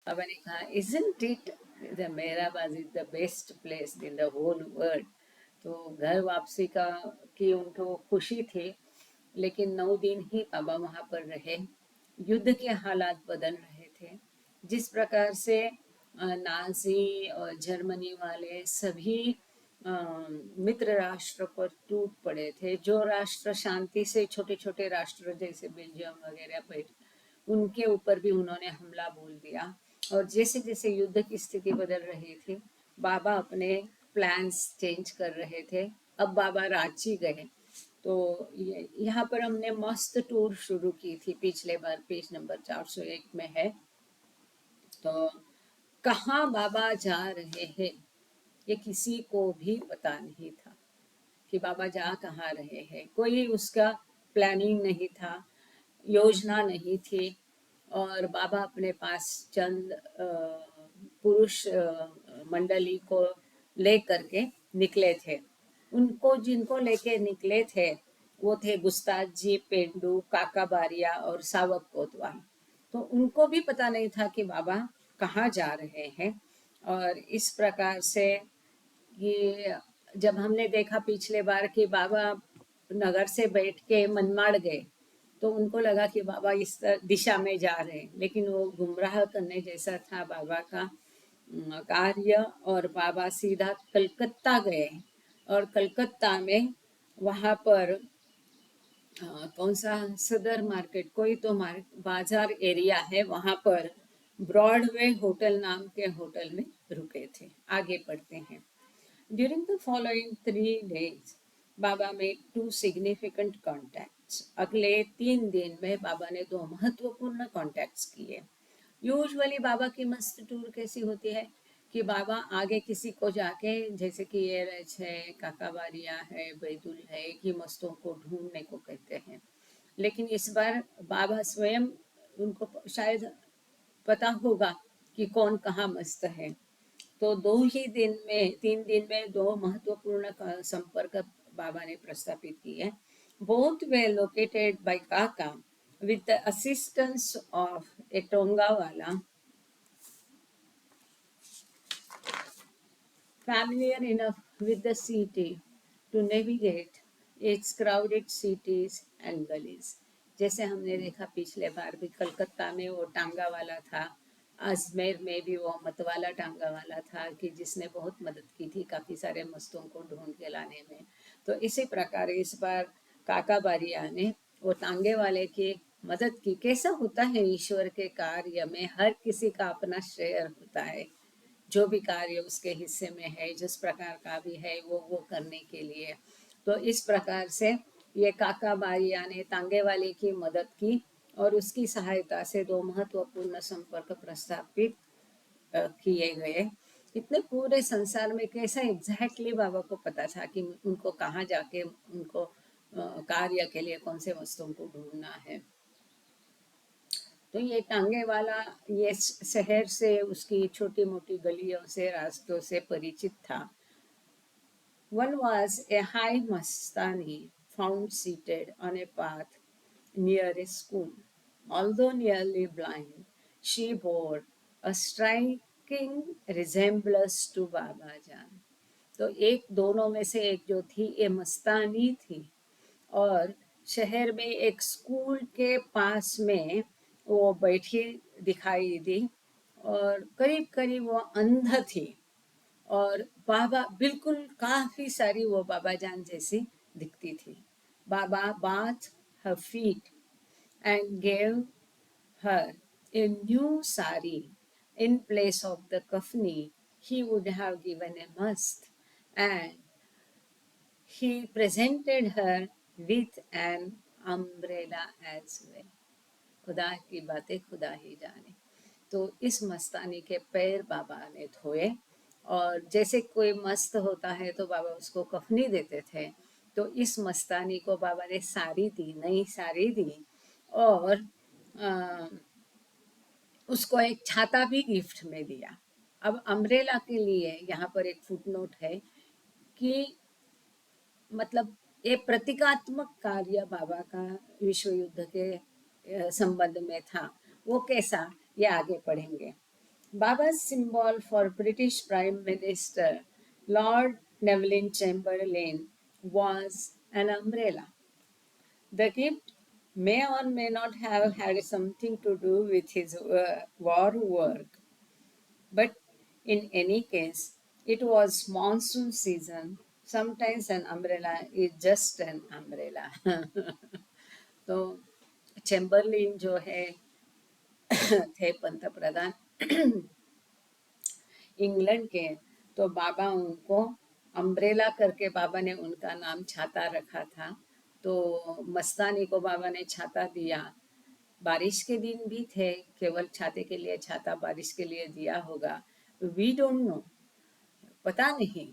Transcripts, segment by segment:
बाबा ने कहा, isn't it the Meherabad is the best place in the whole world. तो घर वापसी का की उनको खुशी थी, लेकिन 9 दिन ही बाबा वहाँ पर रहे। युद्ध के हालात बदल रहे थे। जिस प्रकार से नाजी और जर्मनी वाले सभी मित्र राष्ट्र पर टूट पड़े थे, जो राष्ट्र शांति से छोटे छोटे राष्ट्र जैसे बेल्जियम वगैरह पर, उनके ऊपर भी उन्होंने हमला बोल दिया। और जैसे जैसे युद्ध की स्थिति बदल रही थी, बाबा अपने प्लान्स चेंज कर रहे थे। अब बाबा रांची गए। तो यहाँ पर हमने मस्त टूर शुरू की थी पिछले बार, पेज नंबर 401 में है। तो कहाँ बाबा जा रहे हैं ये किसी को भी पता नहीं था, कि बाबा जा कहाँ रहे हैं। कोई उसका प्लानिंग नहीं था, योजना नहीं थी। और बाबा अपने पास चंद पुरुष मंडली को ले करके निकले थे। उनको जिनको लेके निकले थे वो थे गुस्ताज जी, पेंडू, काका बारिया और सावक कोतवाल। तो उनको भी पता नहीं था कि बाबा कहाँ जा रहे हैं। और इस प्रकार से ये जब हमने देखा पिछले बार कि बाबा नगर से बैठ के मनमाड़ गए, तो उनको लगा कि बाबा इस दिशा में जा रहे हैं, लेकिन वो गुमराह करने जैसा था बाबा का कार्य। और बाबा सीधा कलकत्ता गए। और कलकत्ता में वहाँ पर कौन सा सदर मार्केट, कोई तो बाजार एरिया है, वहाँ पर ब्रॉडवे होटल नाम के होटल में रुके थे। आगे बढ़ते हैं। During the following 3 days, Baba made 2 significant contacts. अगले 3 दिन में बाबा ने 2 महत्वपूर्ण कॉन्टैक्ट्स किए। यूजुअली बाबा की मस्त टूर कैसी होती है कि बाबा आगे किसी को जाके, जैसे कि ये रच है, काकाबारिया है, बैदुल है, कि मस्तों को ढूंढने को कहते हैं। लेकिन इस बार बाबा स्वयं, उनको शायद पता होगा कि कौन कहाँ मस्त है। तो 3 दिन में 2 महत्वपूर्ण संपर्क बाबा ने प्रस्तापित किए। बोथ वे लोकेटेड बाय काका with the assistance of a Tongawala, familiar enough with the city to navigate its crowded cities and gullies. जैसे हमने देखा पिछले बार भी, कलकत्ता में वो टांगा वाला था, अजमेर में भी वो मतवाला टांगा वाला था कि जिसने बहुत मदद की थी काफ़ी सारे मस्तों को ढूंढ के लाने में। तो इसी प्रकार इस बार काका बारिया ने वो टांगे वाले की मदद की। कैसा होता है ईश्वर के कार्य में, हर किसी का अपना शेयर होता है। जो भी कार्य उसके हिस्से में है, जिस प्रकार का भी है, वो करने के लिए। तो इस प्रकार से ये काका बारिया ने तांगे वाले की मदद की, और उसकी सहायता से 2 महत्वपूर्ण संपर्क प्रस्थापित किए गए। इतने पूरे संसार में कैसा एग्जैक्टली बाबा को पता था कि उनको कहाँ जाके उनको कार्य के लिए कौन से वस्तुओं को ढूंढना है। तो ये टांगे वाला ये शहर से, उसकी छोटी मोटी गलियों से, रास्तों से परिचित था। One was a high Mastani found seated on a path near a school. Although nearly blind, she bore a striking resemblance to Baba Jan. तो एक दोनों में से एक जो थी ये मस्तानी थी, और शहर में एक स्कूल के पास में वो बैठी दिखाई दी, और करीब करीब वो अंध थी। और बाबा बिल्कुल काफी सारी वो बाबा जान जैसी दिखती थी। बाबा bath her feet and gave her a new sari in place of the kafni he would have given a must, and he presented her with an umbrella as well. खुदा की बातें खुदा ही जाने। तो इस मस्तानी के पैर बाबा ने धोए, और जैसे कोई मस्त होता है तो बाबा उसको कफनी देते थे। तो इस मस्तानी को बाबा ने साड़ी दी, नई साड़ी दी, और आ, उसको एक छाता भी गिफ्ट में दिया। अब अम्ब्रेला के लिए यहाँ पर एक फुटनोट है कि मतलब ये प्रतीकात्मक कार्य बाबा का विश्व युद्ध के संबंध में था। वो कैसा, ये आगे पढ़ेंगे। Baba's symbol for British Prime Minister Lord Neville Chamberlain was an umbrella. The gift may or may not have had something to do with his war work, but in any case, it was monsoon season. Sometimes an umbrella is just an umbrella. तो Chamberlain जो है थे पंतप्रधान England के, तो बाबा उनको umbrella करके बाबा ने उनका नाम छाता रखा था। तो मस्तानी को बाबा ने छाता दिया। बारिश के दिन भी थे, केवल छाते के लिए छाता बारिश के लिए दिया होगा, वी डोंट नो, पता नहीं।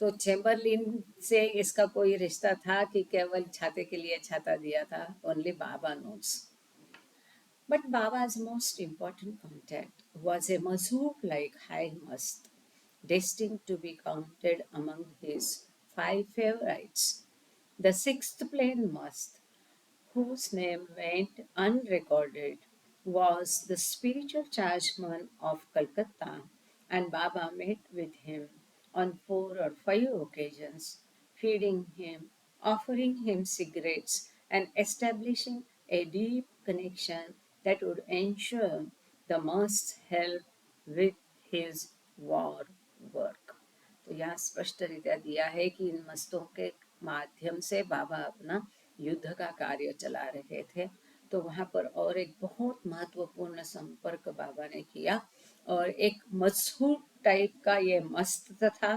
तो चैम्बरलिन से इसका कोई रिश्ता था कि केवल छाते के लिए छाता दिया था, only Baba knows. But Baba's most important contact was a Mazhoop-like high must, destined to be counted among his 5 favorites. The sixth plain must, whose name went unrecorded, was the spiritual chargeman of Calcutta, and Baba met with him on 4 or 5 occasions, feeding him, offering him cigarettes, and establishing a deep connection that would ensure the must's help with his war work. तो यहाँ स्पष्ट रीत्या दिया है कि इन मस्तों के माध्यम से बाबा अपना युद्ध का कार्य चला रहे थे। तो वहाँ पर और एक बहुत महत्वपूर्ण संपर्क बाबा ने किया, और एक मशहूर टाइप का ये मस्त था,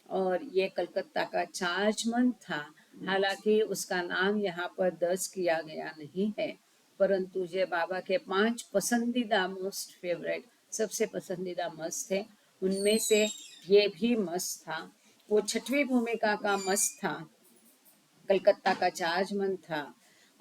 और ये कलकत्ता का चार्जमन था। हालांकि उसका नाम यहाँ पर दर्ज किया गया नहीं है, परंतु ये बाबा के 5 पसंदीदा मोस्ट फेवरेट, सबसे पसंदीदा मस्त थे, उनमें से ये भी मस्त था। वो 6वीं भूमिका का मस्त था, कलकत्ता का चार्जमन था,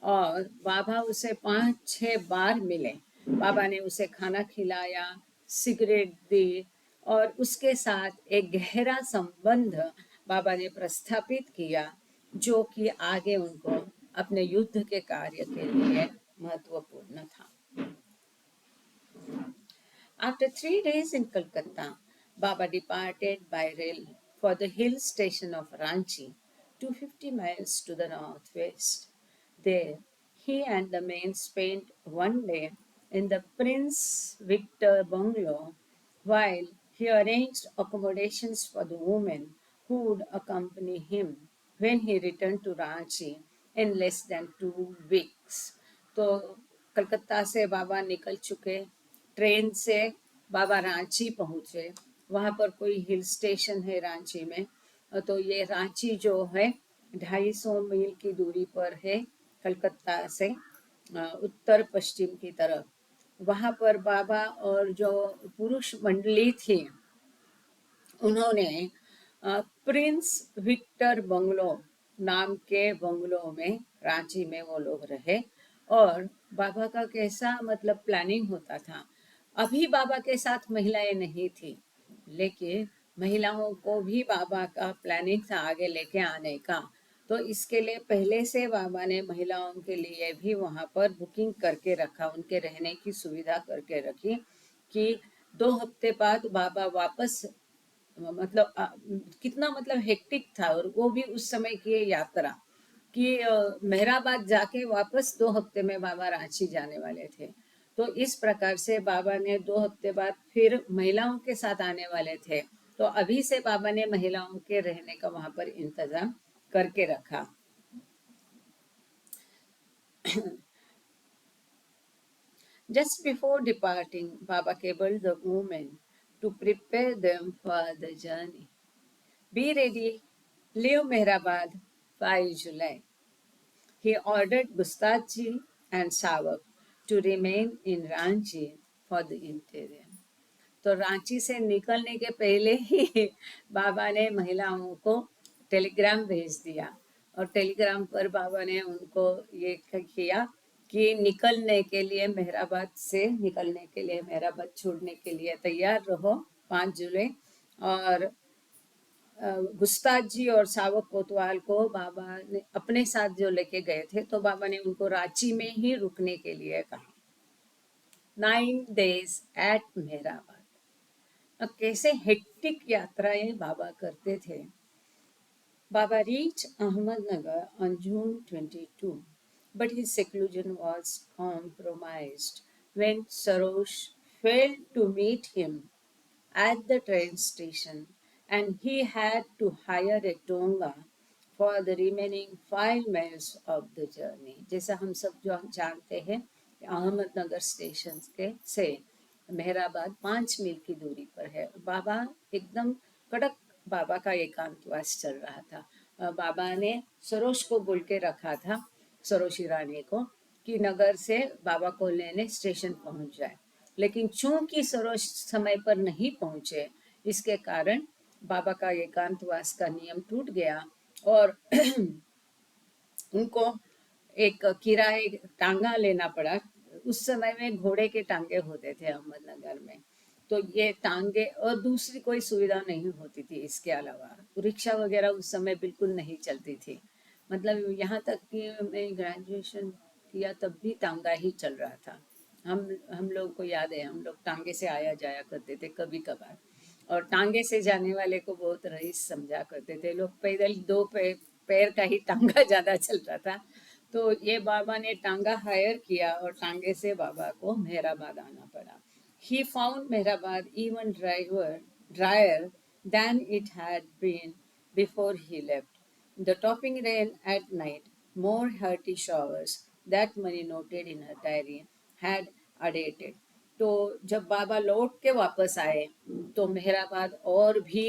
और बाबा उसे 5-6 बार मिले। बाबा ने उसे खाना खिलाया, सिगरेट दी, और उसके साथ एक गहरा संबंध बाबा ने प्रस्थापित किया, जो कि आगे उनको अपने युद्ध के कार्य के लिए महत्वपूर्ण था। After 3 days in Calcutta, Baba departed by rail for the hill station of Ranchi, 250 miles to the northwest. There, he and the men spent one day in the Prince Victor bungalow, while he arranged accommodations for the women who would accompany him when he returned to Ranchi in less than 2 weeks. तो कलकत्ता से बाबा निकल चुके, train से बाबा रांची पहुँचे। वहाँ पर कोई hill station है रांची में, तो ये रांची जो है 250 मील की दूरी पर है कलकत्ता से उत्तर पश्चिम की तरफ। वहाँ पर बाबा और जो पुरुष मंडली थी, उन्होंने प्रिंस विक्टर बंगलो नाम के बंगलो में रांची में वो लोग रहे। और बाबा का कैसा मतलब प्लानिंग होता था, अभी बाबा के साथ महिलाएं नहीं थी, लेकिन महिलाओं को भी बाबा का प्लानिंग था आगे लेके आने का। तो इसके लिए पहले से बाबा ने महिलाओं के लिए भी वहाँ पर बुकिंग करके रखा, उनके रहने की सुविधा करके रखी कि 2 हफ्ते बाद बाबा वापस, मतलब कितना मतलब हेक्टिक था, और वो भी उस समय की यात्रा कि मेहराबाद जाके वापस 2 हफ्ते में बाबा रांची जाने वाले थे। तो इस प्रकार से बाबा ने 2 हफ्ते बाद फिर महिलाओं के साथ आने वाले थे, तो अभी से बाबा ने महिलाओं के रहने का वहां पर इंतजाम करके रखा। Just before departing, Baba cabled the women to prepare them for the journey. Be ready, leave Mehrabad 5 July. He ordered Gustaji and Savak to remain in Ranchi for the interior. तो रांची से निकलने के पहले ही बाबा ने महिलाओं को टेलीग्राम भेज दिया, और टेलीग्राम पर बाबा ने उनको ये किया कि निकलने के लिए मेहराबाद से निकलने के लिए, मेहराबाद छोड़ने के लिए तैयार रहो 5 जुलाई। और गुस्ताज जी और सावक कोतवाल को बाबा ने अपने साथ जो लेके गए थे, तो बाबा ने उनको रांची में ही रुकने के लिए कहा। 9 days at मेहराबाद। कैसे हेक्टिक यात्राएं बाबा करते थे। Baba reached Ahmednagar on June 22, but his seclusion was compromised when Sarosh failed to meet him at the train station and he had to hire a tonga for the remaining 5 miles of the journey. जैसा हम सब जो जानते हैं कि Ahmednagar station के से Mehrabad 5 मील की दूरी पर है। बाबा एकदम कड़क, बाबा का एकांतवास चल रहा था। बाबा ने सरोज को बोल के रखा था, सरोज ईरानी को, कि नगर से बाबा को लेने स्टेशन पहुंच जाए। लेकिन चूंकि सरोज समय पर नहीं पहुंचे, इसके कारण बाबा का एकांतवास का नियम टूट गया और उनको एक किराए टांगा लेना पड़ा। उस समय में घोड़े के टांगे होते थे अहमदनगर में, तो ये टांगे और दूसरी कोई सुविधा नहीं होती थी। इसके अलावा रिक्शा वगैरह उस समय बिल्कुल नहीं चलती थी। मतलब यहाँ तक कि मैं ग्रेजुएशन किया तब भी टांगा ही चल रहा था। हम लोग को याद है, हम लोग टांगे से आया जाया करते थे कभी कभार, और टांगे से जाने वाले को बहुत रईस समझा करते थे लोग। पैदल पैर का ही टांगा ज़्यादा चल रहा था। तो ये बाबा ने टांगा हायर किया और टांगे से बाबा को मेहराबाद आना पड़ा। He found Mehrabad even drier than it had been before he left. The topping rain at night, more hearty showers that Mani noted in her diary, had abated. तो जब बाबा लौट के वापस आए तो मेहराबाद और भी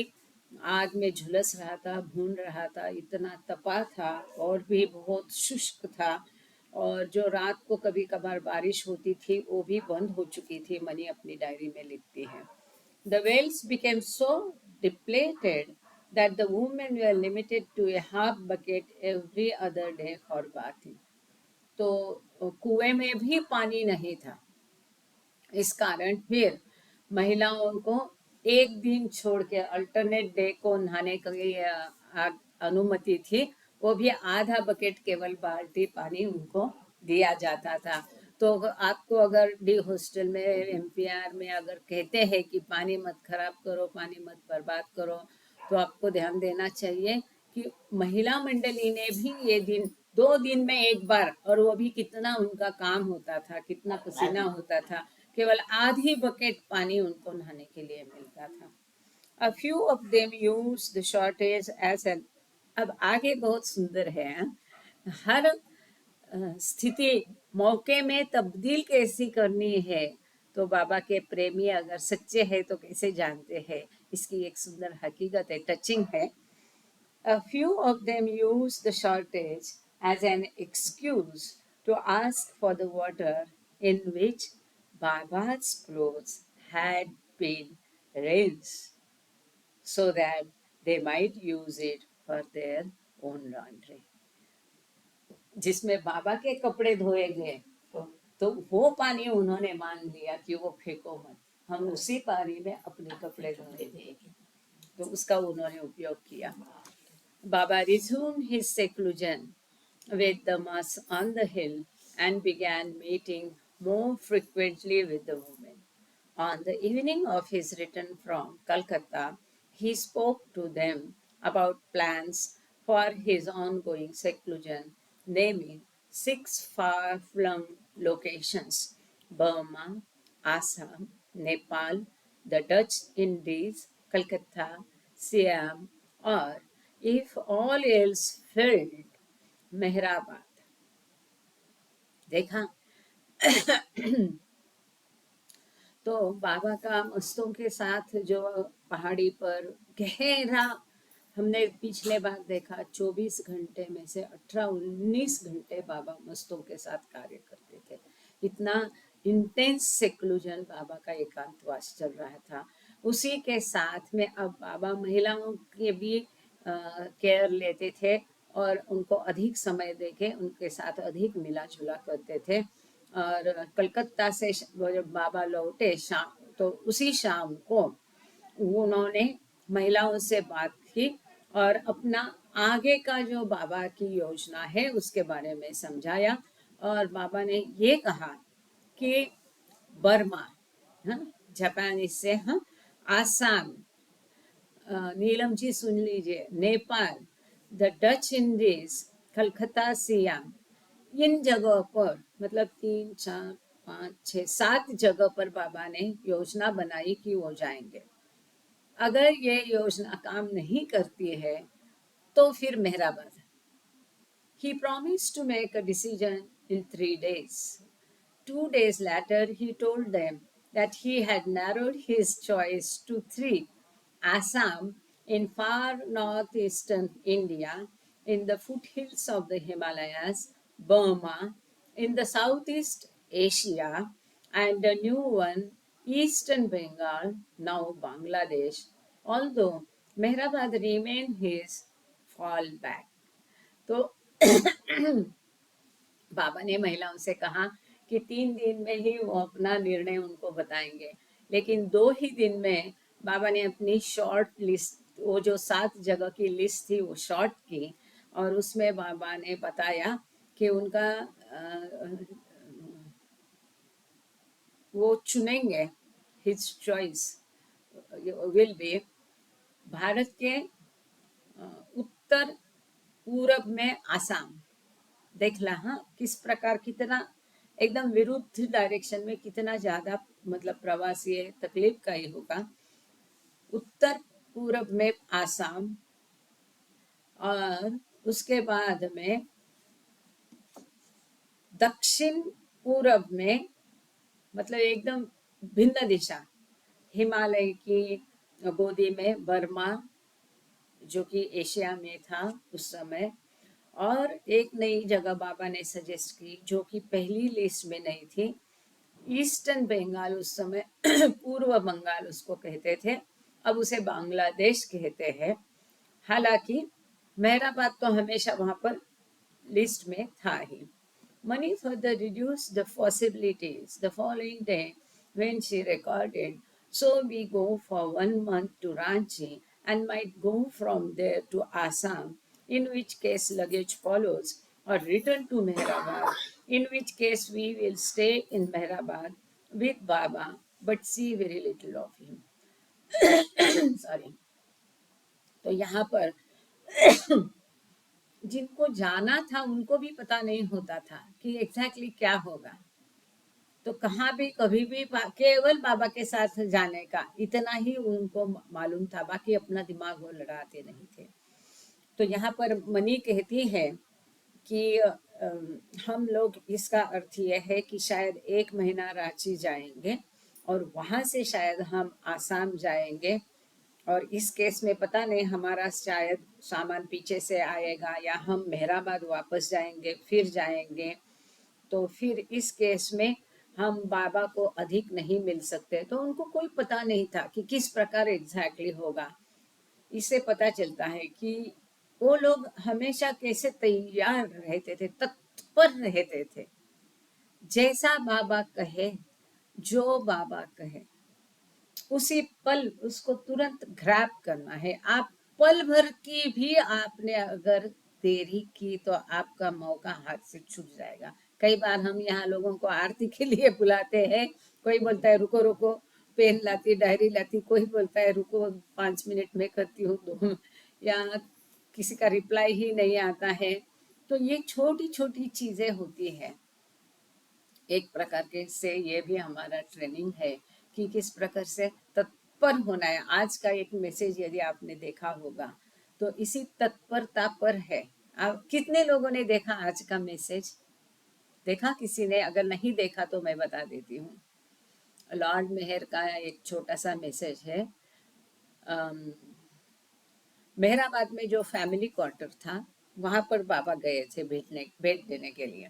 आग में झुलस रहा था, भून रहा था, इतना तपा था और भी बहुत शुष्क था। और जो रात को कभी कभार बारिश होती थी वो भी बंद हो चुकी थी, मनी अपनी डायरी में लिखती है। The wells became so depleted that the women were limited to a half bucket every other day for bathing. तो कुएं में भी पानी नहीं था। इस कारण फिर महिलाओं को एक दिन छोड़ के अल्टरनेट डे को नहाने की अनुमति थी। वो भी आधा बकेट, केवल बाल्टी पानी उनको दिया जाता था। तो आपको अगर डी हॉस्टल में, एमपीआर में अगर कहते हैं कि पानी मत खराब करो, पानी मत बर्बाद करो, तो आपको ध्यान देना चाहिए कि महिला मंडली ने भी ये दिन 2 दिन में एक बार, और वो भी कितना उनका काम होता था, कितना पसीना होता था, केवल आधी बकेट पानी उनको नहाने के लिए मिलता था। A few of them used the shortage as an, अब आगे बहुत सुंदर है। हर स्थिति मौके में तब्दील कैसी करनी है, तो बाबा के प्रेमी अगर सच्चे हैं तो कैसे जानते हैं, इसकी एक सुंदर हकीकत है, टचिंग है। A few of them used the shortage as an excuse to ask for the water in which Baba's clothes had been rinsed so that they might use it for their own laundry. जिसमें बाबा के कपड़े धोए गए, तो वो पानी उन्होंने मान लिया कि वो फेंको मत, हम उसी पानी में अपने कपड़े धोएंगे, तो उसका उन्होंने उपयोग किया। Baba resumed his seclusion with the mass on the hill and began meeting more frequently with the women. On the evening of his return from Calcutta, he spoke to them about plans for his ongoing seclusion, naming 6 far-flung locations: Burma, Assam, Nepal, the Dutch Indies, Calcutta, Siam, or, if all else failed, Mehrabad. देखा तो बाबा का मस्तों के साथ जो पहाड़ी पर गहरा, हमने पिछले बार देखा 24 घंटे में से 18-19 घंटे बाबा मस्तों के साथ कार्य करते थे। इतना इंटेंस सेक्लूजन, बाबा का एकांतवास चल रहा था। उसी के साथ में अब बाबा महिलाओं के भी केयर लेते थे और उनको अधिक समय देके उनके साथ अधिक मिला जुला करते थे। और कलकत्ता से जब बाबा लौटे शाम, तो उसी शाम को उन्होंने महिलाओं से बात की और अपना आगे का जो बाबा की योजना है उसके बारे में समझाया। और बाबा ने ये कहा कि बर्मा, हाँ, जापानीज से, हाँ, आसाम, नीलम जी सुन लीजिए, Nepal, the Dutch Indies, Calcutta, Siam, इन जगहों पर मतलब 3 4 5 6 7 जगह पर बाबा ने योजना बनाई कि वो जाएंगे। अगर ये योजना काम नहीं करती है तो फिर Mehrabad. He promised to make a decision in 3 days. 2 days later, he told them that he had narrowed his choice to three: Assam in far northeastern India, in the foothills of the Himalayas, Burma in the Southeast Asia, and a new one, Eastern Bengal, now Bangladesh, although Mehrabad remained his fallback. तो बाबा ने महिलाओं से कहा कि 3 दिन में ही वो अपना निर्णय उनको बताएंगे, लेकिन 2 ही दिन में बाबा ने अपनी शॉर्ट लिस्ट, वो जो 7 जगह की लिस्ट थी वो शॉर्ट की, और उसमें बाबा ने बताया कि उनका वो चुनेंगे, his choice will be Bharat के उत्तर पूरब में आसाम। देख ला, हाँ, किस प्रकार कितना एकदम विरुद्ध डायरेक्शन में कितना ज्यादा मतलब प्रवासी है, तकलीफ का ही होगा। उत्तर पूरब में आसाम, और उसके बाद में दक्षिण पूरब में मतलब एकदम भिन्न दिशा, हिमालय की गोदी में बर्मा, जो कि एशिया में था उस समय। और एक नई जगह बाबा ने सजेस्ट की जो कि पहली लिस्ट में नहीं थी, ईस्टर्न बंगाल, उस समय पूर्व बंगाल उसको कहते थे, अब उसे बांग्लादेश कहते हैं। हालांकि मेहराबाद तो हमेशा वहां पर लिस्ट में था ही। Money further reduced the possibilities the following day when she recorded, "So we go for 1 month to Ranchi and might go from there to Assam, in which case luggage follows, or return to Mehrabad, in which case we will stay in Mehrabad with Baba but see very little of him." Sorry. तो यहाँ पर जिनको जाना था उनको भी पता नहीं होता था कि एग्जैक्टली क्या होगा, तो कहाँ भी कभी भी केवल बाबा के साथ जाने का इतना ही उनको मालूम था, बाकी अपना दिमाग वो लड़ाते नहीं थे। तो यहाँ पर मनी कहती है कि हम लोग, इसका अर्थ यह है कि शायद 1 महीना रांची जाएंगे और वहां से शायद हम आसाम जाएंगे, और इस केस में पता नहीं हमारा शायद सामान पीछे से आएगा या हम मेहराबाद वापस जाएंगे फिर जाएंगे, तो फिर इस केस में हम बाबा को अधिक नहीं मिल सकते। तो उनको कोई पता नहीं था कि किस प्रकार एग्जैक्टली होगा। इससे पता चलता है कि वो लोग हमेशा कैसे तैयार रहते थे, तत्पर रहते थे, जैसा बाबा कहे, जो बाबा कहे उसी पल उसको तुरंत ग्रैब करना है। आप पल भर की भी आपने अगर देरी की तो आपका मौका हाथ से छूट जाएगा। कई बार हम यहाँ लोगों को आरती के लिए बुलाते हैं, कोई बोलता है रुको रुको, पेन लाती, डायरी लाती, कोई बोलता है रुको 5 मिनट में करती हूँ, दो, या किसी का रिप्लाई ही नहीं आता है। तो ये छोटी छोटी चीजें होती है। एक प्रकार के से ये भी हमारा ट्रेनिंग है कि किस प्रकार से तत्पर होना है। आज का एक मैसेज यदि आपने देखा होगा तो इसी तत्परता पर है। आप कितने लोगों ने देखा आज का मैसेज? देखा किसी ने? अगर नहीं देखा तो मैं बता देती हूँ। लॉर्ड मेहर का एक छोटा सा मैसेज है। मेहराबाद में जो फैमिली क्वार्टर था वहां पर बाबा गए थे भेंट देने के लिए,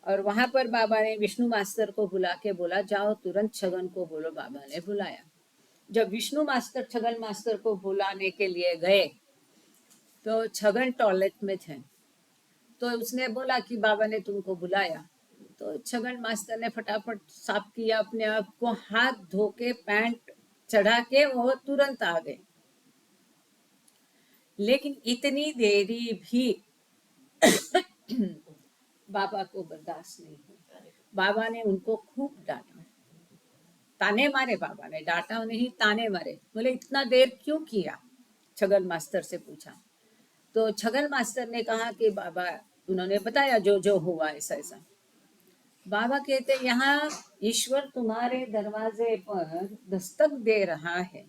और वहां पर बाबा ने विष्णु मास्टर को बुला के बोला जाओ तुरंत छगन को बोलो बाबा ने बुलाया। जब विष्णु मास्टर छगन मास्टर को बुलाने के लिए गए तो छगन टॉयलेट में थे, तो उसने बोला कि बाबा ने तुमको बुलाया। तो छगन मास्टर ने फटाफट साफ किया अपने आप को, हाथ धो के पैंट चढ़ा के वो तुरंत आ गए। लेकिन इतनी देरी भी बाबा को बर्दाश्त नहीं हुई। बाबा ने उनको खूब डांटा, ताने मारे बाबा ने, डांटा नहीं, ताने मारे। बोले इतना देर क्यों किया? छगन मास्टर से पूछा। तो छगन मास्टर ने कहा कि बाबा, उन्होंने बताया जो जो हुआ ऐसा ऐसा। बाबा कहते यहाँ ईश्वर तुम्हारे दरवाजे पर दस्तक दे रहा है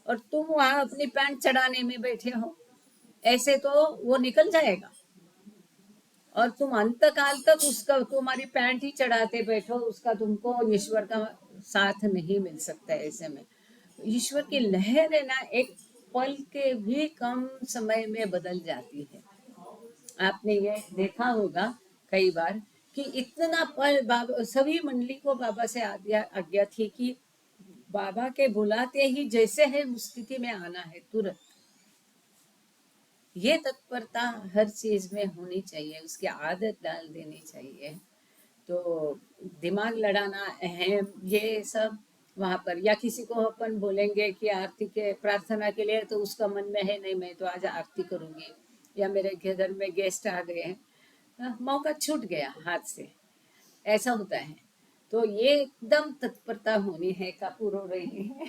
और तुम वहां अपनी पैंट चढ़ाने में बैठे हो, ऐसे तो वो निकल जाएगा। और तुम अंत काल तक उसका तुम्हारी पैंट ही चढ़ाते बैठो, उसका तुमको ईश्वर का साथ नहीं मिल सकता है। ऐसे में ईश्वर की लहर है ना, एक पल के भी कम समय में बदल जाती है। आपने ये देखा होगा कई बार कि इतना पल बाबा, सभी मंडली को बाबा से आज्ञा आज्ञा थी कि बाबा के बुलाते ही जैसे है उस स्थिति में आना है तुरंत। ये तत्परता हर चीज में होनी चाहिए, उसकी आदत डाल देनी चाहिए। तो दिमाग लड़ाना अहम, ये सब वहां पर, या किसी को अपन बोलेंगे कि आरती के प्रार्थना के लिए, तो उसका मन में है नहीं मैं तो आज आरती करूंगी, या मेरे घर में गेस्ट आ गए हैं, मौका छूट गया हाथ से, ऐसा होता है। तो ये एकदम तत्परता होनी है, कपूर हो रही है।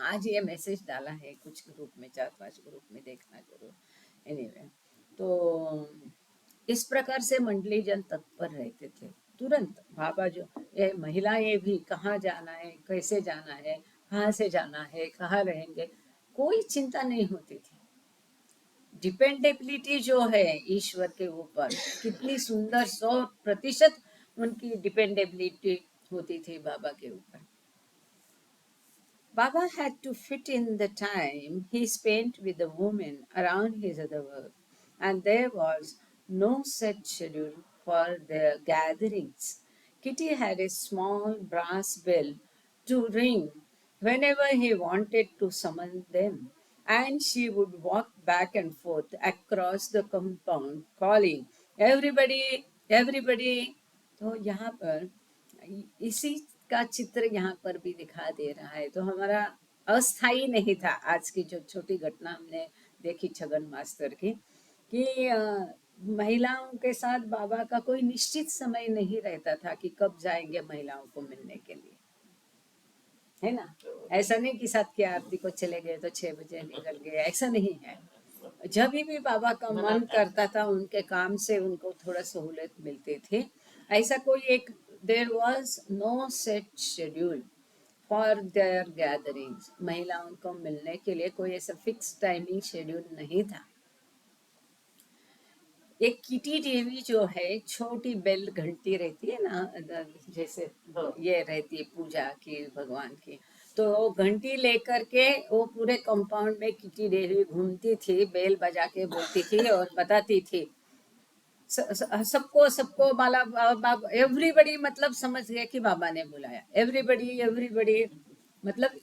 आज ये मैसेज डाला है कुछ ग्रुप में, 4-5 ग्रुप में, देखना जरूर। एनीवे, तो इस प्रकार से मंडली जन तत्पर रहते थे तुरंत। बाबा जो ये महिलाएं भी कहाँ जाना है, कैसे जाना है, कहाँ से जाना है, कहाँ रहेंगे, कोई चिंता नहीं होती थी। डिपेंडेबिलिटी जो है ईश्वर के ऊपर, कितनी सुंदर, 100% उनकी डिपेंडेबिलिटी होती थी बाबा के ऊपर। Baba had to fit in the time he spent with the women around his other work, and there was no set schedule for their gatherings. Kitty had a small brass bell to ring whenever he wanted to summon them, and she would walk back and forth across the compound calling, "Everybody, everybody." तो यहाँ पर इसी का चित्र यहाँ पर भी दिखा दे रहा है। तो हमारा अस्थाई नहीं था। आज की जो छोटी घटना हमने देखी छगन मास्टर की, कि महिलाओं के साथ बाबा का कोई निश्चित समय नहीं रहता था कि कब जाएंगे महिलाओं को मिलने के लिए, है ना। ऐसा नहीं कि साथ की आरती को चले गए तो 6 बजे निकल गए, ऐसा नहीं है। जब भी बाबा का मन करता था, उनके काम से उनको थोड़ा सहूलियत मिलती थी। ऐसा कोई एक, there was no set schedule for their gatherings. महिलाओं को मिलने के लिए कोई ऐसा फिक्स टाइमिंग शेड्यूल नहीं था। एक किटी देवी जो है, छोटी बेल घंटी रहती है ना, जैसे ये रहती है पूजा की भगवान की, तो वो घंटी लेकर के वो पूरे कंपाउंड में किटी देवी घूमती थी, बेल बजा के बोलती थी और बताती थी सबको सबको, बाला बाबा, एवरीबडी, मतलब समझ गया कि बाबा ने बुलाया। एवरीबडी एवरीबडी मतलब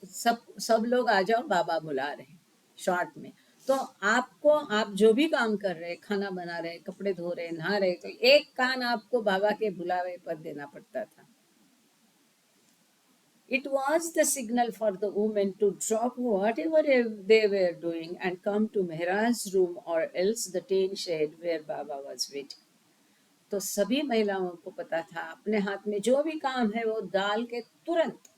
सब लोग आ जाओ, बाबा बुला रहे हैं, शॉर्ट में। तो आपको, आप जो भी काम कर रहे, खाना बना रहे, कपड़े धो रहे, नहा रहे, तो एक कान आपको बाबा के बुलावे पर देना पड़ता था। It was the signal for the women to drop whatever they were doing and come to Mehraj's room or else the tin shed where Baba was waiting. तो सभी महिलाओं को पता था अपने हाथ में जो भी काम है वो डाल के तुरंत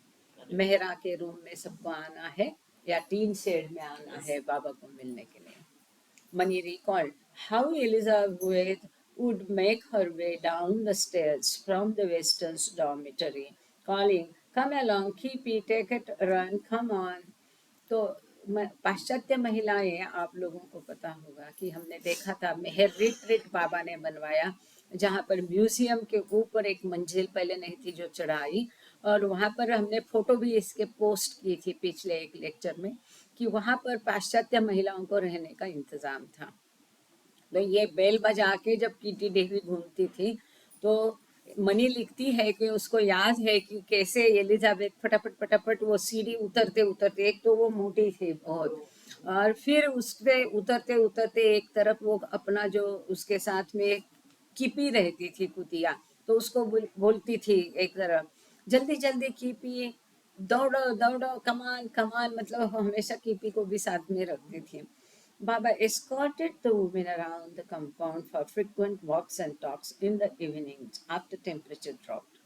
मेहरा के रूम में सबको आना है, या टीन शेड में आना है बाबा को मिलने के लिए। Mani recalled how Elizabeth would make her way down the stairs from the Western's dormitory, calling, "Come along, keep it, take it, run, come on." तो पाश्चात्य महिलाएं, आप लोगों को पता होगा कि हमने देखा था, मेहर रिट्रीट बाबा ने बनवाया, जहाँ पर म्यूजियम के ऊपर एक मंजिल पहले नहीं थी जो चढ़ाई, और वहाँ पर हमने फोटो भी इसके पोस्ट की थी पिछले एक लेक्चर में, कि वहाँ पर पाश्चात्य महिलाओं को रहने का इंतजाम था। तो ये बेल बजा के जब कीटी देवी घूमती थी, तो मनी लिखती है कि उसको याद है कि कैसे एलिजाबेथ फटाफट फटाफट वो सीढ़ी उतरते उतरते, एक तो वो मोटी थी बहुत, और फिर उससे उतरते उतरते एक तरफ वो अपना जो उसके साथ में कीपी रहती थी कुतिया, तो उसको बोलती थी एक तरफ, "जल्दी जल्दी कीपी, दौड़ो दौड़ो, कमान कमान", मतलब हमेशा कीपी को भी साथ में रखती थी। Baba escorted the women around the compound for frequent walks and talks in the evenings after temperature dropped.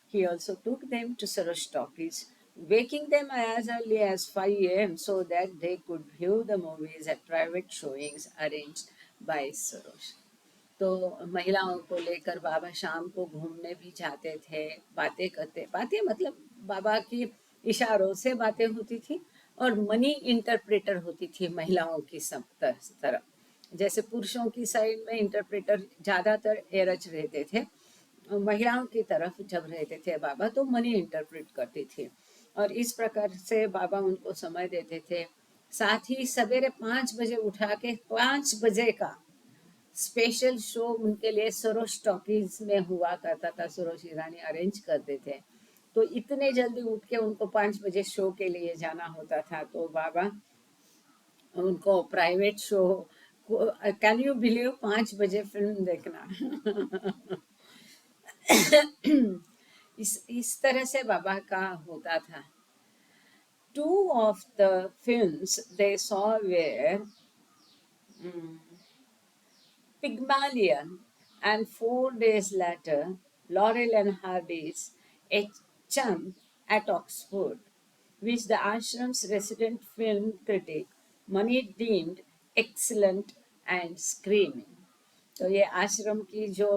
He also took them to Sarosh talkies, waking them as early as 5 a.m. so that they could view the movies at private showings arranged by Sarosh. तो महिलाओं को लेकर बाबा शाम को घूमने भी जाते थे, बातें करते, बातें मतलब बाबा की इशारों से बातें होती थी और मनी इंटरप्रेटर होती थी महिलाओं की सब तरफ। जैसे पुरुषों की साइड में इंटरप्रेटर ज़्यादातर एरज रहते थे, महिलाओं की तरफ जब रहते थे बाबा तो मनी इंटरप्रेट करती थी। और इस प्रकार से बाबा उनको समय देते थे। साथ ही सवेरे 5 बजे उठा के 5 बजे का स्पेशल शो उनके लिए सरोज टॉकीज में हुआ करता था, सरोज ईरानी अरेंज करते थे। तो इतने जल्दी उठ के उनको 5 बजे शो के लिए जाना होता था, तो बाबा उनको private show, can you believe 5 बजे फिल्म देखना। इस तरह से बाबा का होता था। Two of the films they saw were Pygmalion, and 4 days later, Laurel and Hardy's A Chum at Oxford, which the ashram's resident film critic Mani deemed excellent and screaming. तो ये आश्रम की जो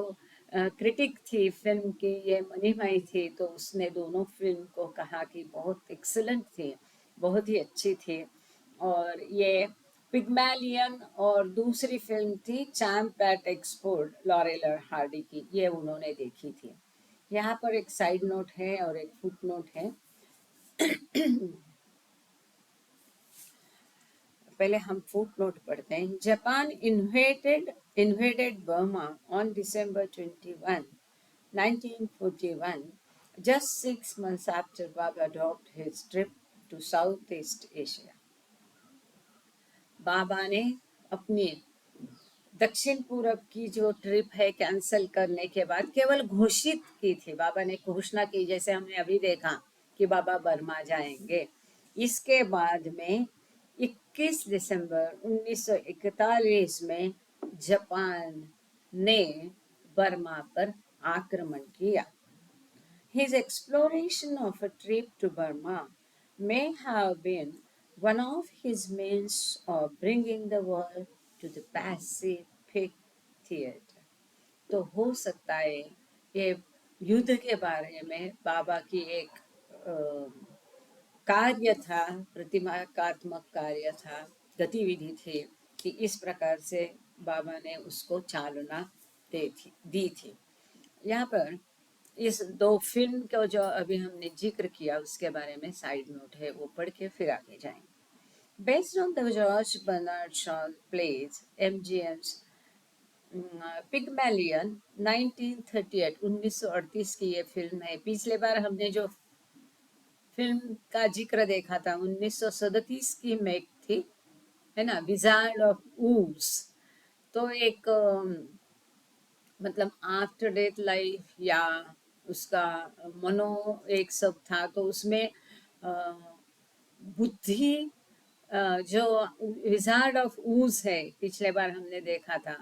क्रिटिक थी फिल्म की, ये मनीमाई थी, तो उसने दोनों फिल्म को कहा कि बहुत एक्सीलेंट थी, बहुत ही अच्छी थी। और ये पिग्मैलियन और दूसरी फिल्म थी चैम्प एट एक्सपोर्ट लॉरेल और हार्डी की, ये उन्होंने देखी थी। यहाँ पर एक साइड नोट है और एक फुट नोट है। पहले हम फुट नोट पढ़ते हैं। Japan invaded Burma on December 21, 1941, just 6 months after Baba dropped his trip to Southeast Asia. बाबा ने अपनी दक्षिण पूरब की जो ट्रिप है कैंसिल करने के बाद केवल घोषित की थी, बाबा ने घोषणा की, जैसे हमने अभी देखा कि बाबा बर्मा जाएंगे। इसके बाद में 21 दिसंबर 1941 में जापान ने बर्मा पर आक्रमण किया। His exploration of a trip to Burma may have been one of his means of bringing the world to the Pacific Theater. तो हो सकता है ये युद्ध के बारे में बाबा की एक कार्य था, प्रतिमात्मक कार्य था, गतिविधि थी कि इस प्रकार से बाबा ने उसको चालना दी थी। यहाँ पर इस दो फिल्म को जो अभी हमने जिक्र किया उसके बारे में साइड नोट है, वो पढ़ के फिर आगे जाएंगे। Based on the George Bernard Shaw plays MGM's Pygmalion 1938 1938 की ये फिल्म है। पिछले बार हमने जो फिल्म का जिक्र देखा था 1937 की मेक थी, है ना, विजार्ड ऑफ ऊज। तो एक मतलब आफ्टर डेथ लाइफ या उसका मनो एक सब था, तो उसमें बुद्धि जो विजार्ड ऑफ ऊज है पिछले बार हमने देखा था,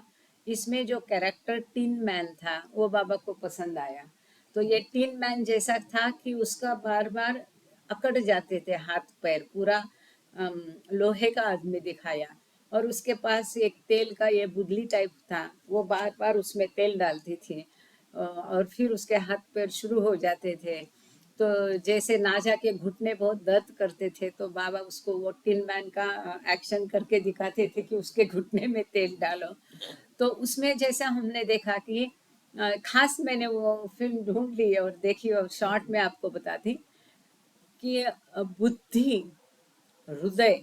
इसमें जो कैरेक्टर टिन मैन था वो बाबा को पसंद आया। तो ये टिन मैन जैसा था कि उसका बार बार अकड़ जाते थे हाथ पैर, पूरा लोहे का आदमी दिखाया। और उसके पास एक तेल का ये बुदली टाइप था, वो बार बार उसमें तेल डालती थी और फिर उसके हाथ पैर शुरू हो जाते थे। तो जैसे नाजा के घुटने बहुत दर्द करते थे, तो बाबा उसको वो टिन मैन का एक्शन करके दिखाते थे कि उसके घुटने में तेल डालो। तो उसमें जैसा हमने देखा कि खास मैंने वो फिल्म ढूंढ ली और देखी और शॉर्ट में आपको बताती कि बुद्धि, हृदय,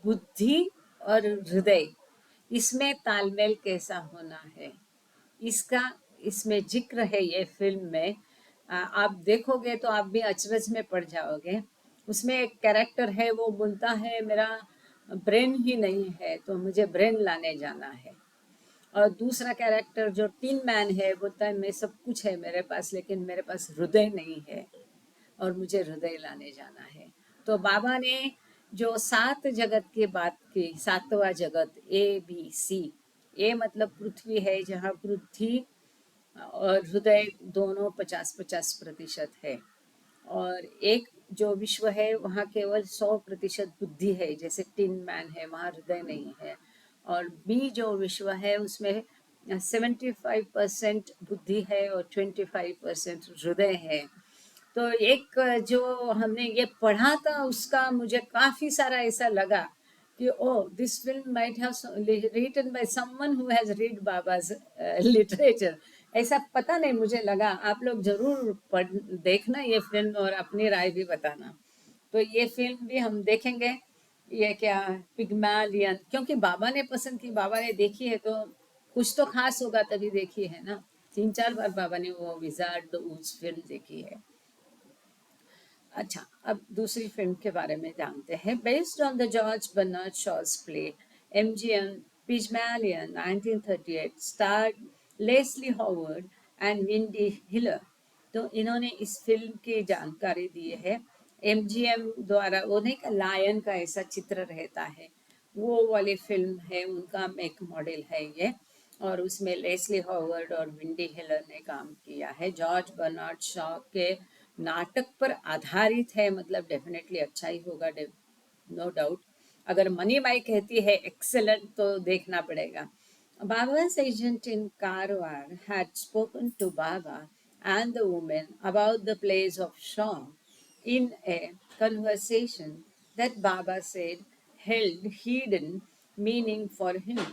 बुद्धि और हृदय, इसमें तालमेल कैसा होना है, इसका इसमें जिक्र है ये फिल्म में। आप देखोगे तो आप भी अचरज में पड़ जाओगे। उसमें एक कैरेक्टर है, वो बोलता है मेरा ब्रेन ही नहीं है तो मुझे ब्रेन लाने जाना है। और दूसरा कैरेक्टर जो टिन मैन है बोलता है मैं सब कुछ है मेरे पास, लेकिन मेरे पास हृदय नहीं है और मुझे हृदय लाने जाना है। तो बाबा ने जो सात जगत की बात की, सातवां जगत ABC। ए मतलब पृथ्वी है, जहाँ पृथ्वी और हृदय दोनों 50-50% है। और एक जो विश्व है वहाँ केवल 100% बुद्धि है, जैसे टिन मैन है, वहाँ हृदय नहीं है। और बी जो विश्व है उसमें 75% बुद्धि है और 25% हृदय है। तो एक जो हमने ये पढ़ा था उसका मुझे काफी सारा ऐसा लगा कि oh this film might have written by someone who has read Baba's literature. ऐसा पता नहीं, मुझे लगा। आप लोग जरूर पढ़ देखना ये फिल्म और अपनी राय भी बताना। तो ये फिल्म भी हम देखेंगे। ये क्या, पिग्मालियन, क्योंकि बाबा ने पसंद की, बाबा ने देखी है तो कुछ तो खास होगा तभी देखी है ना। 3-4 बार बाबा ने वो विजार्ड उस फिल्म देखी है। अच्छा, अब दूसरी फिल्म के बारे में जानते हैं। Based on the George Bernard Shaw's play MGM Pygmalion 1938 starred Leslie Howard and Wendy Hiller. तो इन्होंने इस फिल्म की जानकारी दी है। MGM द्वारा, वो नहीं का लायन का ऐसा चित्र रहता है, वो वाली फिल्म है, उनका मेक मॉडल है ये। और उसमें लेस्ली हॉवर्ड और विंडी हिलर ने काम किया है। जॉर्ज बर्नार्ड शॉ के नाटक पर आधारित है, मतलब डेफिनेटली अच्छा ही होगा, नो डाउट। अगर मनी माई कहती है एक्सेलेंट तो देखना पड़ेगा। Baba's agent in Karwar had spoken to Baba and the woman about the plays of Shaw in a conversation that Baba said held hidden meaning for him.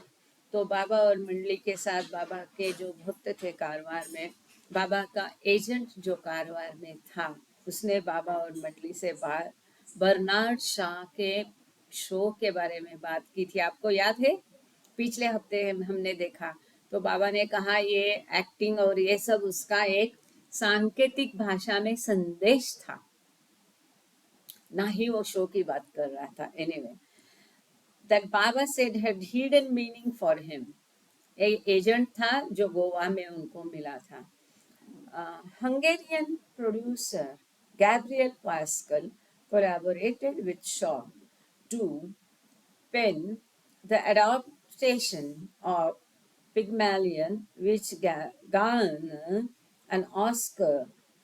तो बाबा और मंडली के साथ, बाबा के जो भक्त थे कारवार में, बाबा का एजेंट जो कारवार में था, उसने बाबा और मंडली से बर्नार्ड शाह के शो के बारे में बात की थी। आपको याद है, पिछले हफ्ते हमने देखा। तो बाबा ने कहा ये एक्टिंग और ये सब उसका एक सांकेतिक भाषा में संदेश था, ना ही वो शो की बात कर रहा था। Anyway, that Baba said had hidden meaning for him. एक एजेंट था जो गोवा में उनको मिला था। Hungarian producer Gabriel Pascal collaborated with Shaw to pen the adaptation of Pygmalion, which garnered an Oscar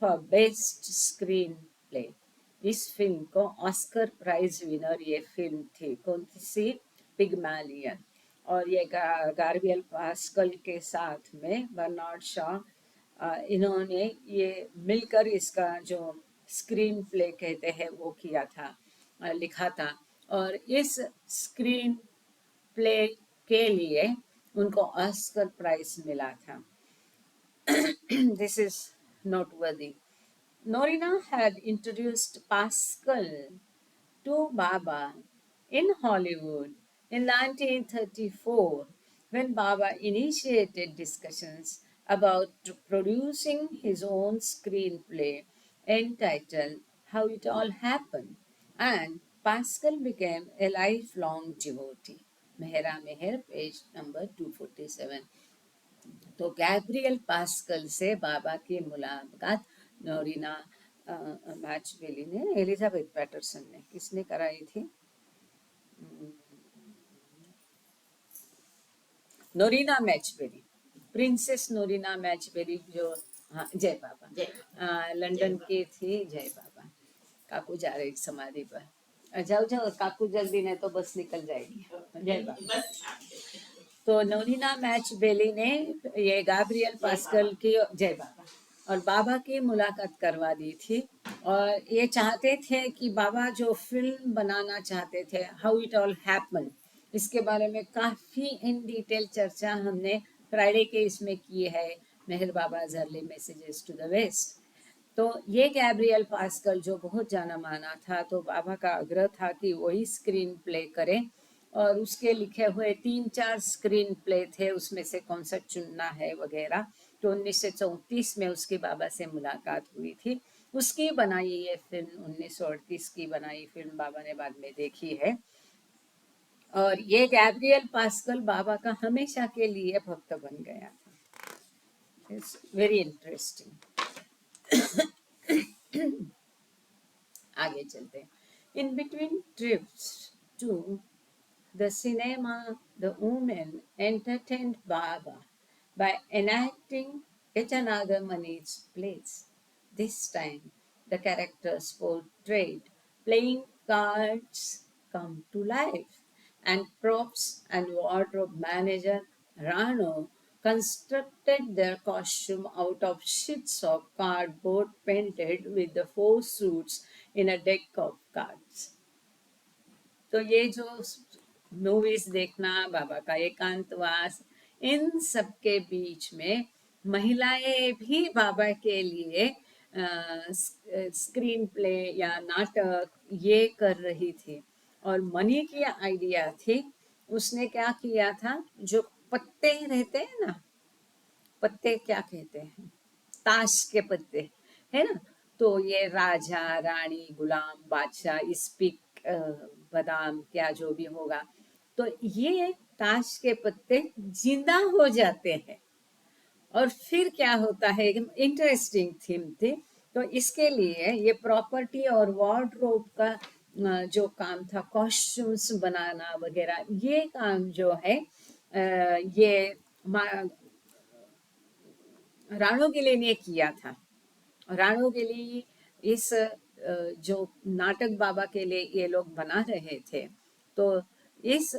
for Best Screenplay. इस फिल्म को Oscar prize winner ये फिल्म थी, कौन सी, पिग्मालियन। और ये गार्बियल पास्कल के साथ में बर्नार्ड शॉ, इन्होंने ये मिलकर इसका जो स्क्रीन प्ले कहते हैं वो किया था, लिखा था। और इस स्क्रीन प्ले के लिए उनको ऑस्कर प्राइज मिला था। This is noteworthy. Norina had introduced Pascal to Baba in Hollywood in 1934 when Baba initiated discussions about producing his own screenplay entitled How It All Happened, and Pascal became a lifelong devotee. Mehra Meher, page number 247. तो Gabriel pascal से बाबा की मुलाकात नोरिना मैचवेली ने, Elizabeth Patterson ने, किसने कराई थी, नोरिना मैचबेरी, princess नोरिना मैचबेरी जो, हाँ जय बाबा, लंदन की थी। जय बाबा। काकू जा रही समाधि पर, जाओ जाओ काकू, जल्दी नहीं तो बस निकल जाएगी। जय बाबा। तो नोरिना मैचबेली ने ये गैब्रियल पास्कल की, जय बाबा, और बाबा की मुलाकात करवा दी थी। और ये चाहते थे कि बाबा जो फिल्म बनाना चाहते थे, हाउ इट ऑल हैपन, इसके बारे में काफ़ी इन डिटेल चर्चा हमने फ्राइडे के इसमें की है, Meher Baba's early messages to the West. तो ये गैब्रियल पास्कल जो बहुत जाना माना था, तो बाबा का आग्रह था कि वही स्क्रीन प्ले करें। और उसके लिखे हुए 3-4 स्क्रीन प्ले थे, उसमें से कौन सा चुनना है वगैरह। तो 1934 में उसकी बाबा से मुलाकात हुई थी, उसकी बनाई ये फिल्म 1938 की बनाई फिल्म बाबा ने बाद में देखी है। और ये गैब्रियल पास्कल बाबा का हमेशा के लिए भक्त बन गया था। It's very interesting. आगे चलते हैं। In between trips to the cinema, the woman entertained Baba by enacting yet another Mani's plays. This time, the characters portrayed playing cards come to life, and props and wardrobe manager Rano constructed their costume out of sheets of cardboard painted with the four suits in a deck of cards. तो ये जो movies देखना, बाबा का एकांतवास, इन सब के बीच में महिलाएं भी बाबा के लिए स्क्रीन प्ले या नाटक ये कर रही थी। और मनी की आइडिया थी, उसने क्या किया था, जो पत्ते रहते हैं ना, पत्ते क्या कहते हैं, ताश के पत्ते, है ना, तो ये राजा रानी गुलाम बादशाह स्पीक बादाम क्या जो भी होगा, तो ये ताश के पत्ते जिंदा हो जाते हैं। और फिर क्या होता है, इंटरेस्टिंग थीम थी। तो इसके लिए ये प्रॉपर्टी और वार्डरोब का जो काम था, कॉस्ट्यूम्स बनाना वगैरह, ये काम जो है ये राणो के लिए ने किया था। राणो के लिए इस जो नाटक बाबा के लिए ये लोग बना रहे थे, तो इस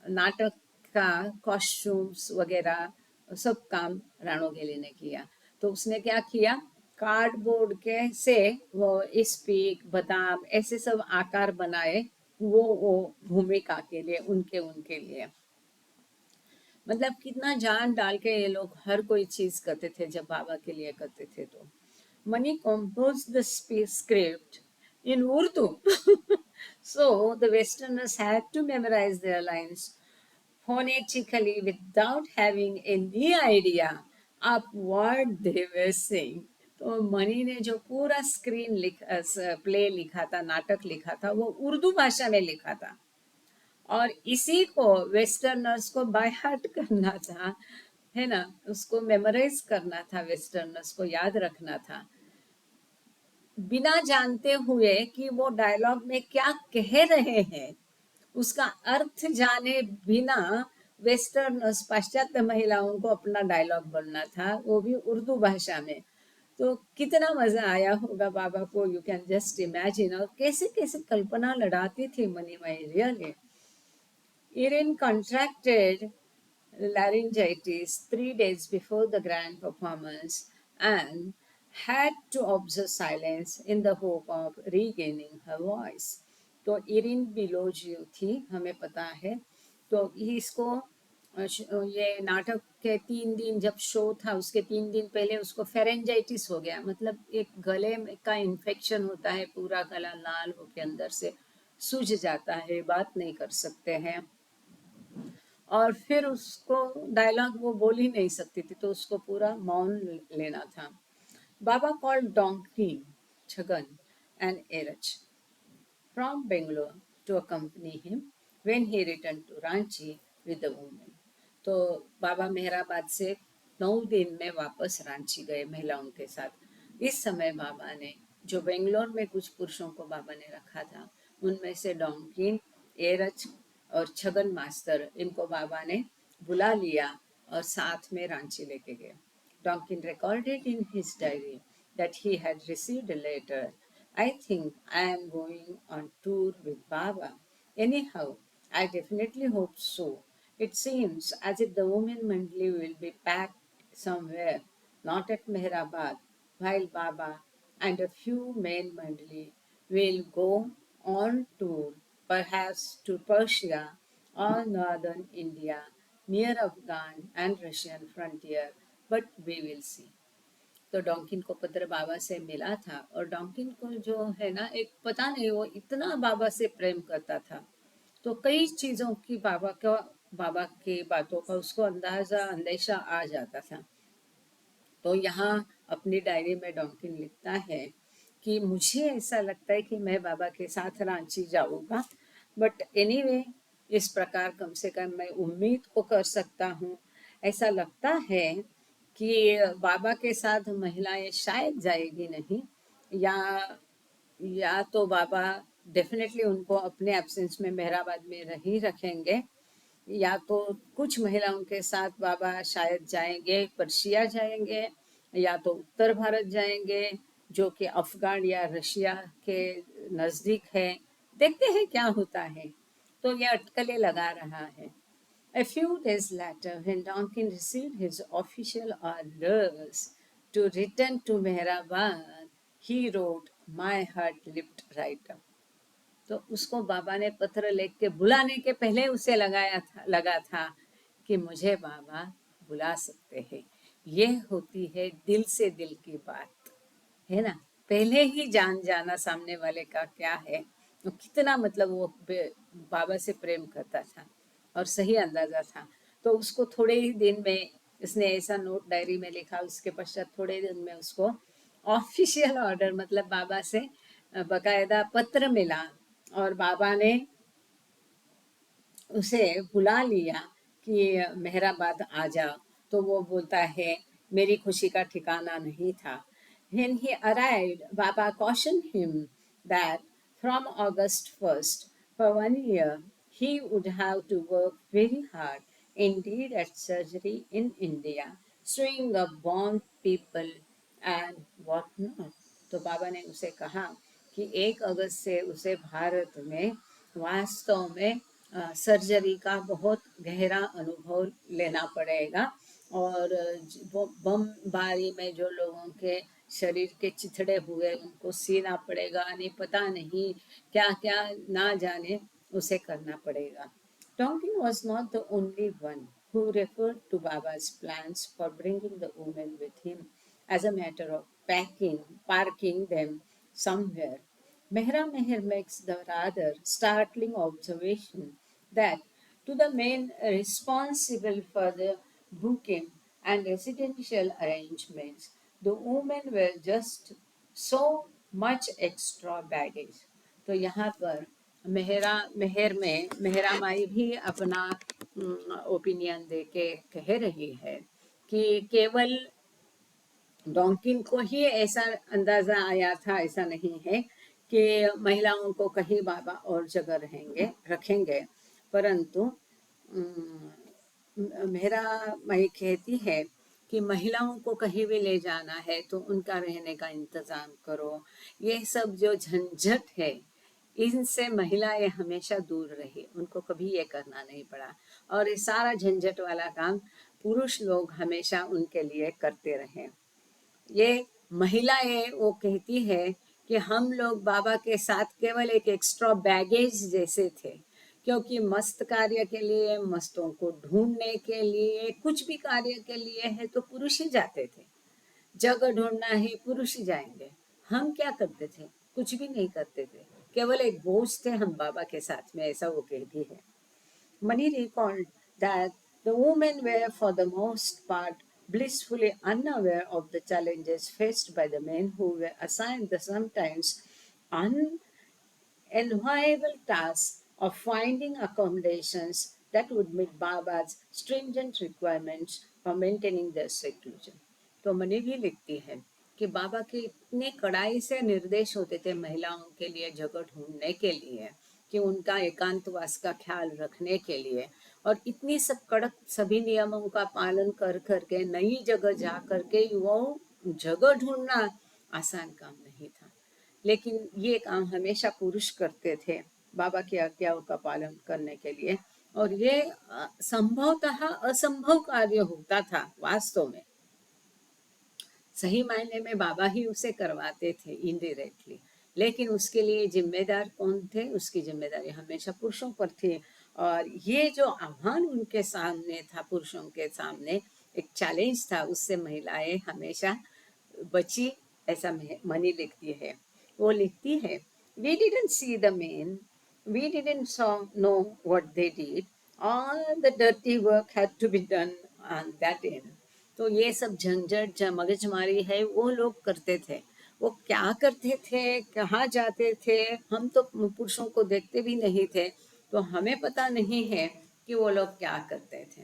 नाटक का कॉस्ट्यूम्स वगैरह सब काम राणो के लिए ने किया। तो उसने क्या किया, कार्डबोर्ड के से वो स्पीक बादाम ऐसे सब आकार बनाए, वो भूमिका के लिए, उनके उनके लिए। मतलब कितना जान डाल के ये लोग हर कोई चीज करते थे जब बाबा के लिए करते थे। तो Mani composed the script in Urdu. So the Westerners had to memorize their lines phonetically without having any idea of what they were saying. तो मनी ने जो पूरा प्ले लिखा था, नाटक लिखा था, वो उर्दू भाषा में लिखा था। और इसी को वेस्टर्नर्स को बाय हार्ट करना था, है ना, उसको मेमोराइज करना था, वेस्टर्नर्स को याद रखना था, बिना जानते हुए कि वो डायलॉग में क्या कह रहे हैं, उसका अर्थ जाने बिना वेस्टर्नर्स, पाश्चात्य महिलाओं को अपना डायलॉग बोलना था, वो भी उर्दू भाषा में। तो कितना मजा आया होगा बाबा को, यू कैन जस्ट इमेजिन। और कैसे कैसे कल्पना लड़ाती थी मणिमय, really. Erin contracted laryngitis 3 days before the grand performance and had to observe silence in the hope of regaining her voice. तो इरिन बिलोजियो थी, हमें पता है। तो इसको ये नाटक के 3 दिन जब शो था, उसके 3 दिन पहले उसको फेरेंजाइटिस हो गया, मतलब एक गले का इन्फेक्शन होता है, पूरा गला लाल होके अंदर से सूज जाता है, बात नहीं कर सकते हैं। और फिर उसको डायलॉग वो बोल ही नहीं सकती थी, तो उसको पूरा मौन लेना था। Baba called donkey Chhagan and Eruch from Bangalore to accompany him when he returned to Ranchi with the women. तो बाबा मेहराबाद से 9 दिन में वापस रांची गए महिलाओं के साथ। इस समय बाबा ने जो बेंगलोर में कुछ पुरुषों को बाबा ने रखा था, उनमें से डोंकिन, एरच और छगन मास्टर, इनको बाबा ने बुला लिया और साथ में रांची लेके गए। Donkin recorded in his diary that he had received a letter. I think I am going on tour with Baba. Anyhow, I definitely hope so. It seems as if the women mandali will be packed somewhere, not at Mehrabad, while Baba and a few men mandali will go on tour, perhaps to Persia or northern India, near Afghan and Russian frontier, but we will see. तो डॉन्किन को पत्र बाबा से मिला था, और डॉन्किन को जो है ना, एक पता नहीं वो इतना बाबा से प्रेम करता था, तो कई चीजों की बाबा की बातों का उसको अंदाजा अंदेशा आ जाता था। तो यहाँ अपनी डायरी में डॉन्किन लिखता है कि मुझे ऐसा लगता है कि मैं बाबा के साथ रांची जाऊंगा, बट एनीवे इस प्रकार कम से कम मैं उम्मीद को कर सकता हूँ। ऐसा लगता है कि बाबा के साथ महिलाएं शायद जाएगी नहीं, या तो बाबा डेफिनेटली उनको अपने एब्सेंस में मेहराबाद में ही रखेंगे, या तो कुछ महिलाओं के साथ बाबा शायद जाएंगे, पर्शिया जाएंगे, या तो उत्तर भारत जाएंगे जो कि अफगान या रशिया के नज़दीक है। देखते हैं क्या होता है। तो ये अटकलें लगा रहा है। A few days later, when Donkin received his official orders to return to Mehrabad, he wrote, "My heart leapt right up." तो उसको बाबा ने पत्र लिख के बुलाने के पहले उसे लगा था कि मुझे बाबा बुला सकते हैं। ये होती है दिल से दिल की बात, है ना। पहले ही जान जाना सामने वाले का क्या है, तो कितना मतलब वो बाबा से प्रेम करता था और सही अंदाजा था। तो उसको थोड़े ही दिन में इसने ऐसा नोट डायरी में लिखा, उसके पश्चात थोड़े दिन में उसको ऑफिशियल ऑर्डर मतलब बाबा से बकायदा पत्र मिला, और बाबा ने उसे बुला लिया कि मेहराबाद आ जा। तो वो बोलता है मेरी खुशी का ठिकाना नहीं था। When he arrived, Baba cautioned him that from August 1st, for 1 year, he would have to work very hard indeed at surgery in India, sewing up born people and what not. तो बाबा ने उसे कहा कि 1 अगस्त से उसे भारत में वास्तव में सर्जरी का बहुत गहरा अनुभव लेना पड़ेगा, और वो बमबारी में जो लोगों के शरीर के चिथड़े हुए उनको सीना पड़ेगा, नहीं पता नहीं क्या क्या ना जाने उसे करना पड़ेगा। Tonkin was not the only one who referred to Baba's plans for bringing the women with him as a matter of parking them somewhere. Mehra Meher makes the rather startling observation that to the men responsible for the booking and residential arrangements, the women were just so much extra baggage. तो यहाँ पर मेहर में मेहरा माई भी अपना opinion दे के कह रही है कि केवल डॉन्किन को ही ऐसा अंदाजा आया था, ऐसा नहीं है कि महिलाओं को कहीं बाबा और जगह रखेंगे, परंतु मेरा माई कहती है कि महिलाओं को कहीं भी ले जाना है तो उनका रहने का इंतजाम करो। ये सब जो झंझट है इनसे महिलाएं हमेशा दूर रही, उनको कभी ये करना नहीं पड़ा, और ये सारा झंझट वाला काम पुरुष लोग हमेशा उनके लिए करते रहे। ये महिलाएं वो कहती है कि हम लोग बाबा के साथ केवल एक एक्स्ट्रा बैगेज जैसे थे, क्योंकि मस्त कार्य के लिए, मस्तों को ढूंढने के लिए, कुछ भी कार्य के लिए है तो पुरुष ही जाते थे। जगह ढूंढना है पुरुष ही जाएंगे। हम क्या करते थे? कुछ भी नहीं करते थे, केवल एक बोझ थे हम बाबा के साथ में, ऐसा वो कहती है। Mani recalled that the women were for the most part blissfully unaware of the challenges faced by the men who were assigned the sometimes unenviable task of finding accommodations that would meet Baba's stringent requirements for maintaining their seclusion. तो money भी लिखती है कि बाबा के इतने कड़ाई से निर्देश होते थे महिलाओं के लिए जगह ढूंढने के लिए, कि उनका एकांतवास का ख्याल रखने के लिए, और इतनी सब कड़क सभी नियमों का पालन कर करके नई जगह जा करके वो जगह ढूंढना आसान काम नहीं था। लेकिन ये काम हमेशा पुरुष करते थे बाबा की आज्ञाओं का पालन करने के लिए, और ये संभवतः असंभव कार्य होता था वास्तव में। सही मायने में बाबा ही उसे करवाते थे इनडायरेक्टली, लेकिन उसके लिए जिम्मेदार कौन थे? उसकी जिम्मेदारी हमेशा पुरुषों पर थी। और ये जो आह्वान उनके सामने था, पुरुषों के सामने एक चैलेंज था, उससे महिलाएं हमेशा बची, ऐसा मनी लिखती है। वो लिखती है, we didn't see the men, we didn't know what they did, all the dirty work had to be done on that end. तो ये सब झंझट मगजमारी है वो लोग करते थे। वो क्या करते थे, कहाँ जाते थे, हम तो पुरुषों को देखते भी नहीं थे, तो हमें पता नहीं है कि वो लोग क्या करते थे।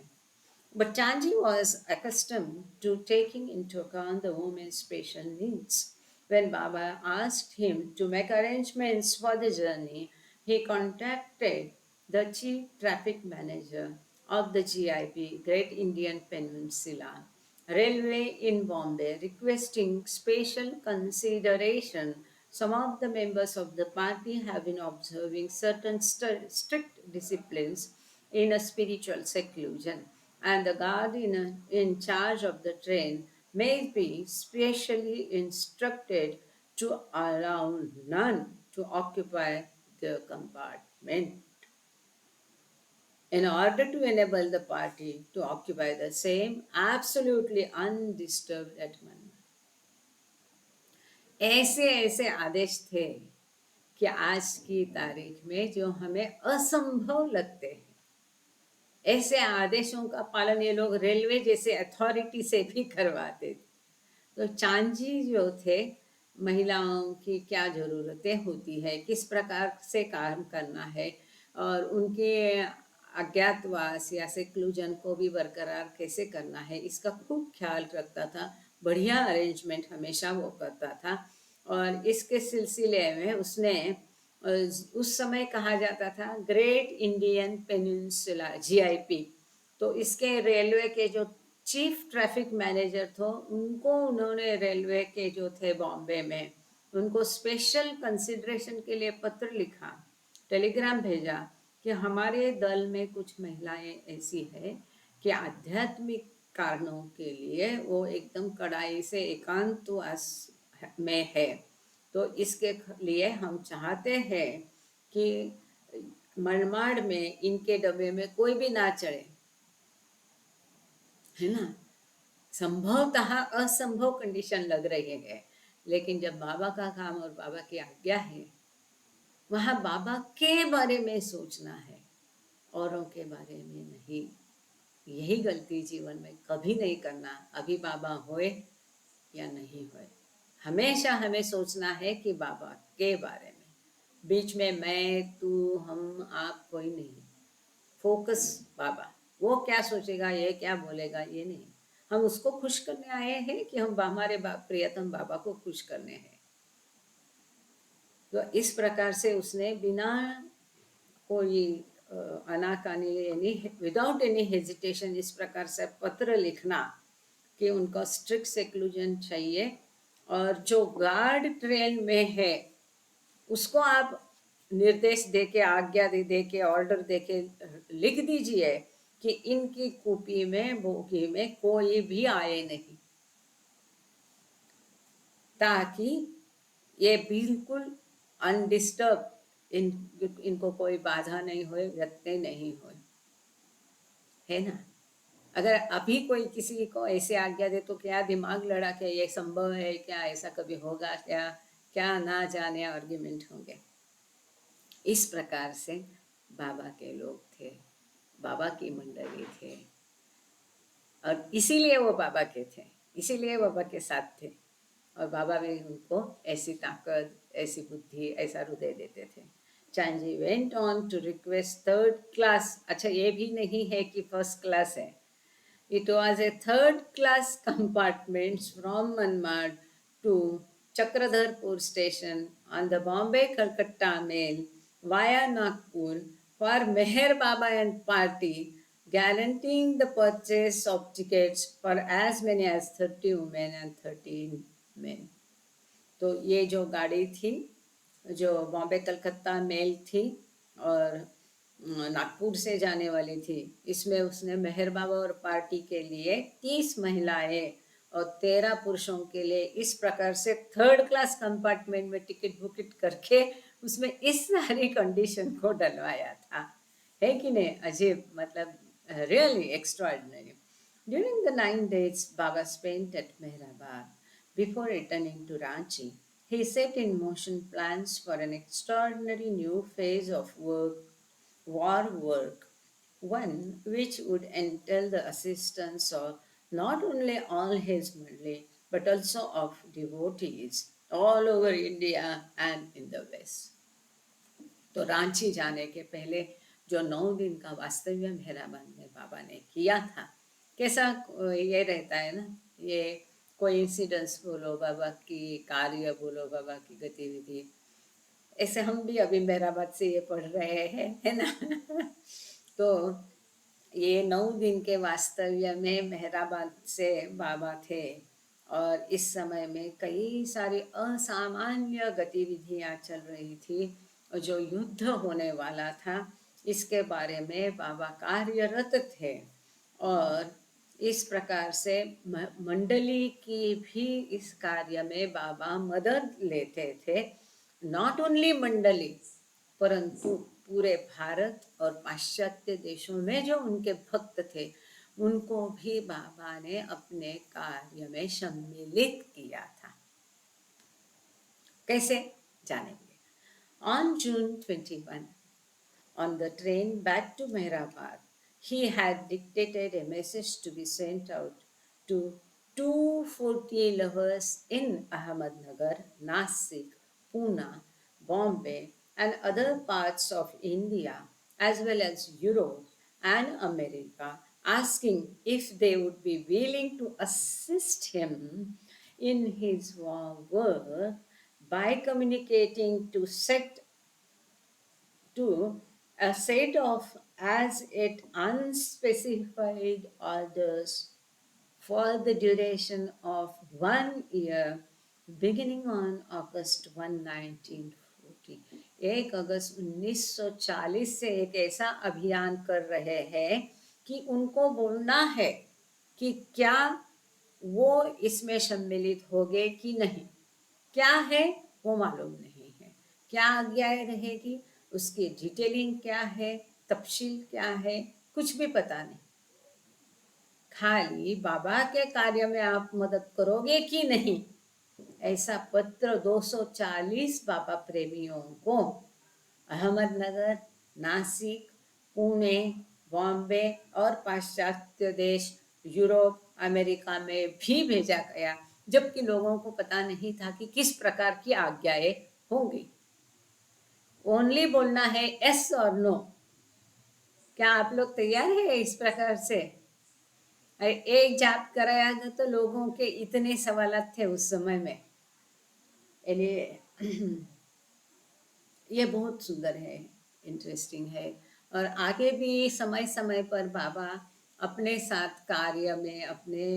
But Chanji was accustomed to taking into account the woman's special needs. When Baba asked him to make arrangements for the journey, he contacted the chief traffic manager of the GIP, Great Indian Peninsula Railway in Bombay, requesting special consideration. Some of the members of the party have been observing certain strict disciplines in a spiritual seclusion, and the guard in charge of the train may be specially instructed to allow none to occupy the compartment. In order to enable the party to occupy the same absolutely undisturbed atmosphere. ऐसे ऐसे आदेश थे कि आज की तारीख में जो हमें असंभव लगते हैं, ऐसे आदेशों का पालन ये लोग रेलवे जैसे अथॉरिटी से भी करवाते थे। तो चांजी जो थे, महिलाओं की क्या ज़रूरतें होती है, किस प्रकार से काम करना है और उनके अज्ञातवास या सेक्लूजन को भी बरकरार कैसे करना है, इसका खूब ख्याल रखता था। बढ़िया अरेंजमेंट हमेशा वो करता था और इसके सिलसिले में उसने उस समय कहा जाता था ग्रेट इंडियन पेनिनसुला GIP। तो इसके रेलवे के जो चीफ ट्रैफिक मैनेजर थे, उनको उन्होंने रेलवे के जो थे बॉम्बे में, उनको स्पेशल कंसिडरेशन के लिए पत्र लिखा, टेलीग्राम भेजा कि हमारे दल में कुछ महिलाएं ऐसी है कि आध्यात्मिक कारणों के लिए वो एकदम कड़ाई से एकांतवास में है। तो इसके लिए हम चाहते हैं कि मनमाड़ में इनके डब्बे में कोई भी ना चढ़े, है ना। संभवतः असंभव कंडीशन लग रही है, लेकिन जब बाबा का काम और बाबा की आज्ञा है, वहाँ बाबा के बारे में सोचना है, औरों के बारे में नहीं। यही गलती जीवन में कभी नहीं करना, अभी बाबा होए या नहीं होए। हमेशा हमें सोचना है कि बाबा के बारे में, बीच में मैं, तू, हम, आप कोई नहीं। फोकस बाबा, वो क्या सोचेगा, ये क्या बोलेगा, ये नहीं। हम उसको खुश करने आए हैं कि हम हमारे प्रियतम बाबा को खुश करने हैं। तो इस प्रकार से उसने बिना कोई आनाकानी, विदाउट एनी हेजिटेशन, इस प्रकार से पत्र लिखना कि उनको स्ट्रिक्ट सेक्लूजन चाहिए और जो गार्ड ट्रेन में है उसको आप निर्देश दे के, आज्ञा दे के, ऑर्डर दे के लिख दीजिए कि इनकी कूपी में, बोगी में कोई भी आए नहीं, ताकि ये बिल्कुल अनडिस्टर्ब, इनको कोई बाधा नहीं होए, व्यत्यय नहीं होए, है ना। अगर अभी कोई किसी को ऐसे आज्ञा दे तो क्या दिमाग लड़ा के ये संभव है क्या, ऐसा कभी होगा क्या, क्या ना जाने आर्ग्यूमेंट होंगे। इस प्रकार से बाबा के लोग थे, बाबा की मंडली थे और इसीलिए वो बाबा के थे, इसीलिए बाबा के साथ थे और बाबा भी उनको ऐसी ताकत, ऐसी बुद्धि, ऐसा हृदय देते थे। Chanji went on to request third class, अच्छा ये भी नहीं है कि फर्स्ट क्लास है, it was a third class compartment from Manmad to Chakradharpur station on the Bombay Calcutta Mail via Nagpur for Meher Baba and party, guaranteeing the purchase of tickets for as many as 30 women and 13 men. तो ये जो गाड़ी थी, जो Bombay Calcutta mail थी और नागपुर से जाने वाली थी, इसमें उसने मेहर बाबा और पार्टी के लिए 30 महिलाएं और 13 पुरुषों के लिए इस प्रकार से थर्ड क्लास कंपार्टमेंट में टिकट बुकिट करके उसमें इस सारी कंडीशन को डलवाया था, है कि नहीं। अजीब, मतलब really extraordinary. During the 9 days Baba spent at Mehrabad before returning to Ranchi, he set in motion plans for an extraordinary new phase of war work, one which would entail the assistance of not only all his Murli, but also of devotees all over India and in the West. तो रांची जाने के पहले जो 9 दिन का वास्तव्य Mehrabad में बाबा ने किया था, कैसा ये रहता है ना, ये कोइंसिडेंस बोलो, बाबा की कार्य बोलो, बाबा की गतिविधि, ऐसे हम भी अभी मेहराबाद से ये पढ़ रहे हैं, है ना। तो ये 9 दिन के वास्तव्य में मेहराबाद से बाबा थे, और इस समय में कई सारी असामान्य गतिविधियां चल रही थी, और जो युद्ध होने वाला था इसके बारे में बाबा कार्यरत थे। और इस प्रकार से मंडली की भी इस कार्य में बाबा मदद लेते थे। नॉट ओनली मंडली, परंतु पूरे भारत और पाश्चात्य देशों में जो उनके भक्त थे उनको भी बाबा ने अपने कार्य में सम्मिलित किया था। कैसे जानेंगे। On June 21, on the train back to Mehrabad, he had dictated a message to be sent out to 240 lovers in Ahmednagar, Nasik, Pune, Bombay, and other parts of India, as well as Europe and America, asking if they would be willing to assist him in his work by communicating to a set of as yet unspecified orders for the duration of 1 year, beginning on August 1, 1940। 1 अगस्त 1940 से एक ऐसा अभियान कर रहे हैं कि उनको बोलना है कि क्या वो इसमें सम्मिलित होंगे कि नहीं। क्या है वो मालूम नहीं है, क्या आज्ञाएं रहेगी, उसकी डिटेलिंग क्या है, तफसील क्या है, कुछ भी पता नहीं। खाली बाबा के कार्य में आप मदद करोगे कि नहीं, ऐसा पत्र 240 बाबा प्रेमियों को अहमदनगर, नासिक, पुणे, बॉम्बे और पाश्चात्य देश, यूरोप, अमेरिका में भी भेजा गया, जबकि लोगों को पता नहीं था कि किस प्रकार की आज्ञाएं होंगी। ओनली बोलना है यस और नो। क्या आप लोग तैयार है इस प्रकार से? एक जाप कराया गया तो लोगों के इतने सवाल थे उस समय में। ये बहुत सुंदर है, इंटरेस्टिंग है। और आगे भी समय समय पर बाबा अपने साथ कार्य में अपने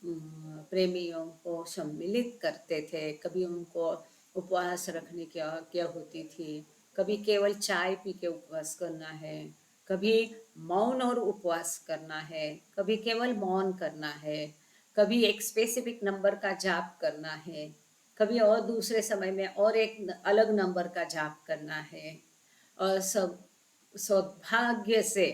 प्रेमियों को सम्मिलित करते थे। कभी उनको उपवास रखने की आज्ञा होती थी, कभी केवल चाय पी के उपवास करना है, कभी मौन और उपवास करना है, कभी केवल मौन करना है, कभी एक स्पेसिफिक नंबर का जाप करना है, कभी और दूसरे समय में और एक अलग नंबर का जाप करना है। और सब सौभाग्य से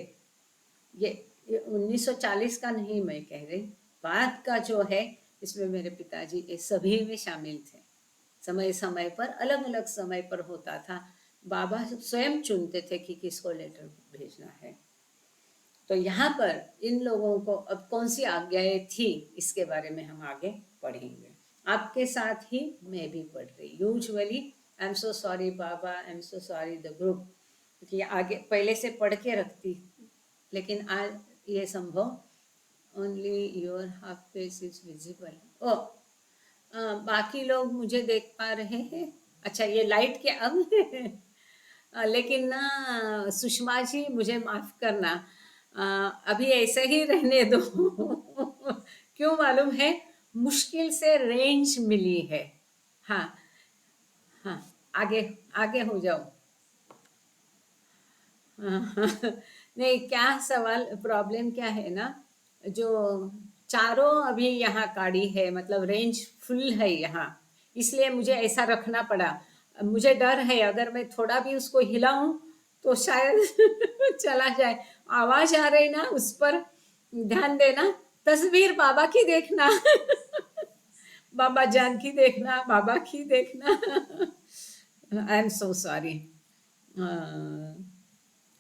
ये 1940 का नहीं मैं कह रही, बाद का जो है इसमें मेरे पिताजी ये सभी में शामिल थे। समय समय पर अलग अलग समय पर होता था, बाबा स्वयं चुनते थे कि किसको लेटर भेजना है। तो यहाँ पर इन लोगों को अब कौन सी आज्ञाएं थी इसके बारे में हम आगे पढ़ेंगे। आपके साथ ही मैं भी पढ़ रही। Usually I am so sorry Baba, I am so sorry the group, क्योंकि आगे पहले से पढ़ के रखती, लेकिन आज ये संभव। Only your half face is visible. Oh बाकी लोग मुझे देख पा रहे हैं। अच्छा ये लाइट के अब लेकिन ना सुषमा जी मुझे माफ करना, अभी ऐसे ही रहने दो। क्यों मालूम है, मुश्किल से रेंज मिली है। हाँ हाँ, आगे आगे हो जाओ। नहीं, क्या सवाल प्रॉब्लम क्या है ना, जो चारों अभी यहाँ काड़ी है, मतलब रेंज फुल है यहाँ, इसलिए मुझे ऐसा रखना पड़ा। मुझे डर है अगर मैं थोड़ा भी उसको हिलाऊं तो शायद चला जाए। आवाज आ रही ना, उस पर ध्यान देना। तस्वीर बाबा की देखना। बाबा जान की देखना, बाबा की देखना। आई एम सो सॉरी।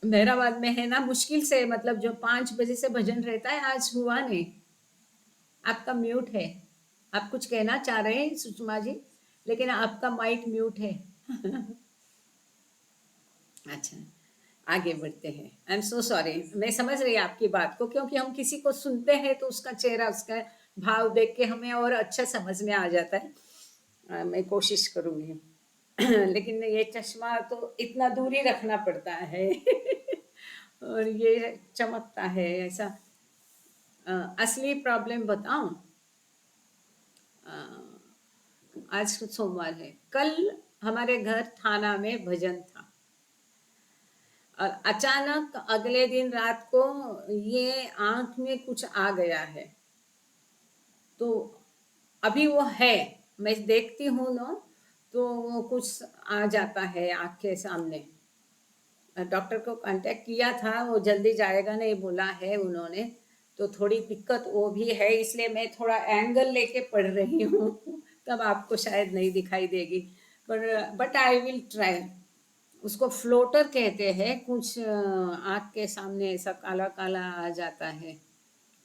मेहराबाद में है ना, मुश्किल से, मतलब जो 5 बजे से भजन रहता है आज हुआ नहीं। आपका म्यूट है, आप कुछ कहना चाह रहे हैं सुषमा जी, लेकिन आपका माइक म्यूट है। अच्छा, आगे बढ़ते हैं। आई एम सो सॉरी, मैं समझ रही आपकी बात को, क्योंकि हम किसी को सुनते हैं तो उसका चेहरा, उसका भाव देख के हमें और अच्छा समझ में आ जाता है। मैं कोशिश करूँगी। लेकिन ये चश्मा तो इतना दूर ही रखना पड़ता है। और ये चमकता है ऐसा। असली प्रॉब्लम बताऊं? अ, आज सोमवार है, कल हमारे घर थाना में भजन था और अचानक अगले दिन रात को ये आंख में कुछ आ गया है। तो अभी वो है, मैं देखती हूँ ना, तो वो कुछ आ जाता है आँख के सामने। डॉक्टर को कांटेक्ट किया था, वो जल्दी जाएगा नहीं बोला है उन्होंने। तो थोड़ी दिक्कत वो भी है, इसलिए मैं थोड़ा एंगल लेके पढ़ रही हूँ। तब आपको शायद नहीं दिखाई देगी, पर बट आई विल ट्राई। उसको फ्लोटर कहते हैं, कुछ आँख के सामने ऐसा काला काला आ जाता है।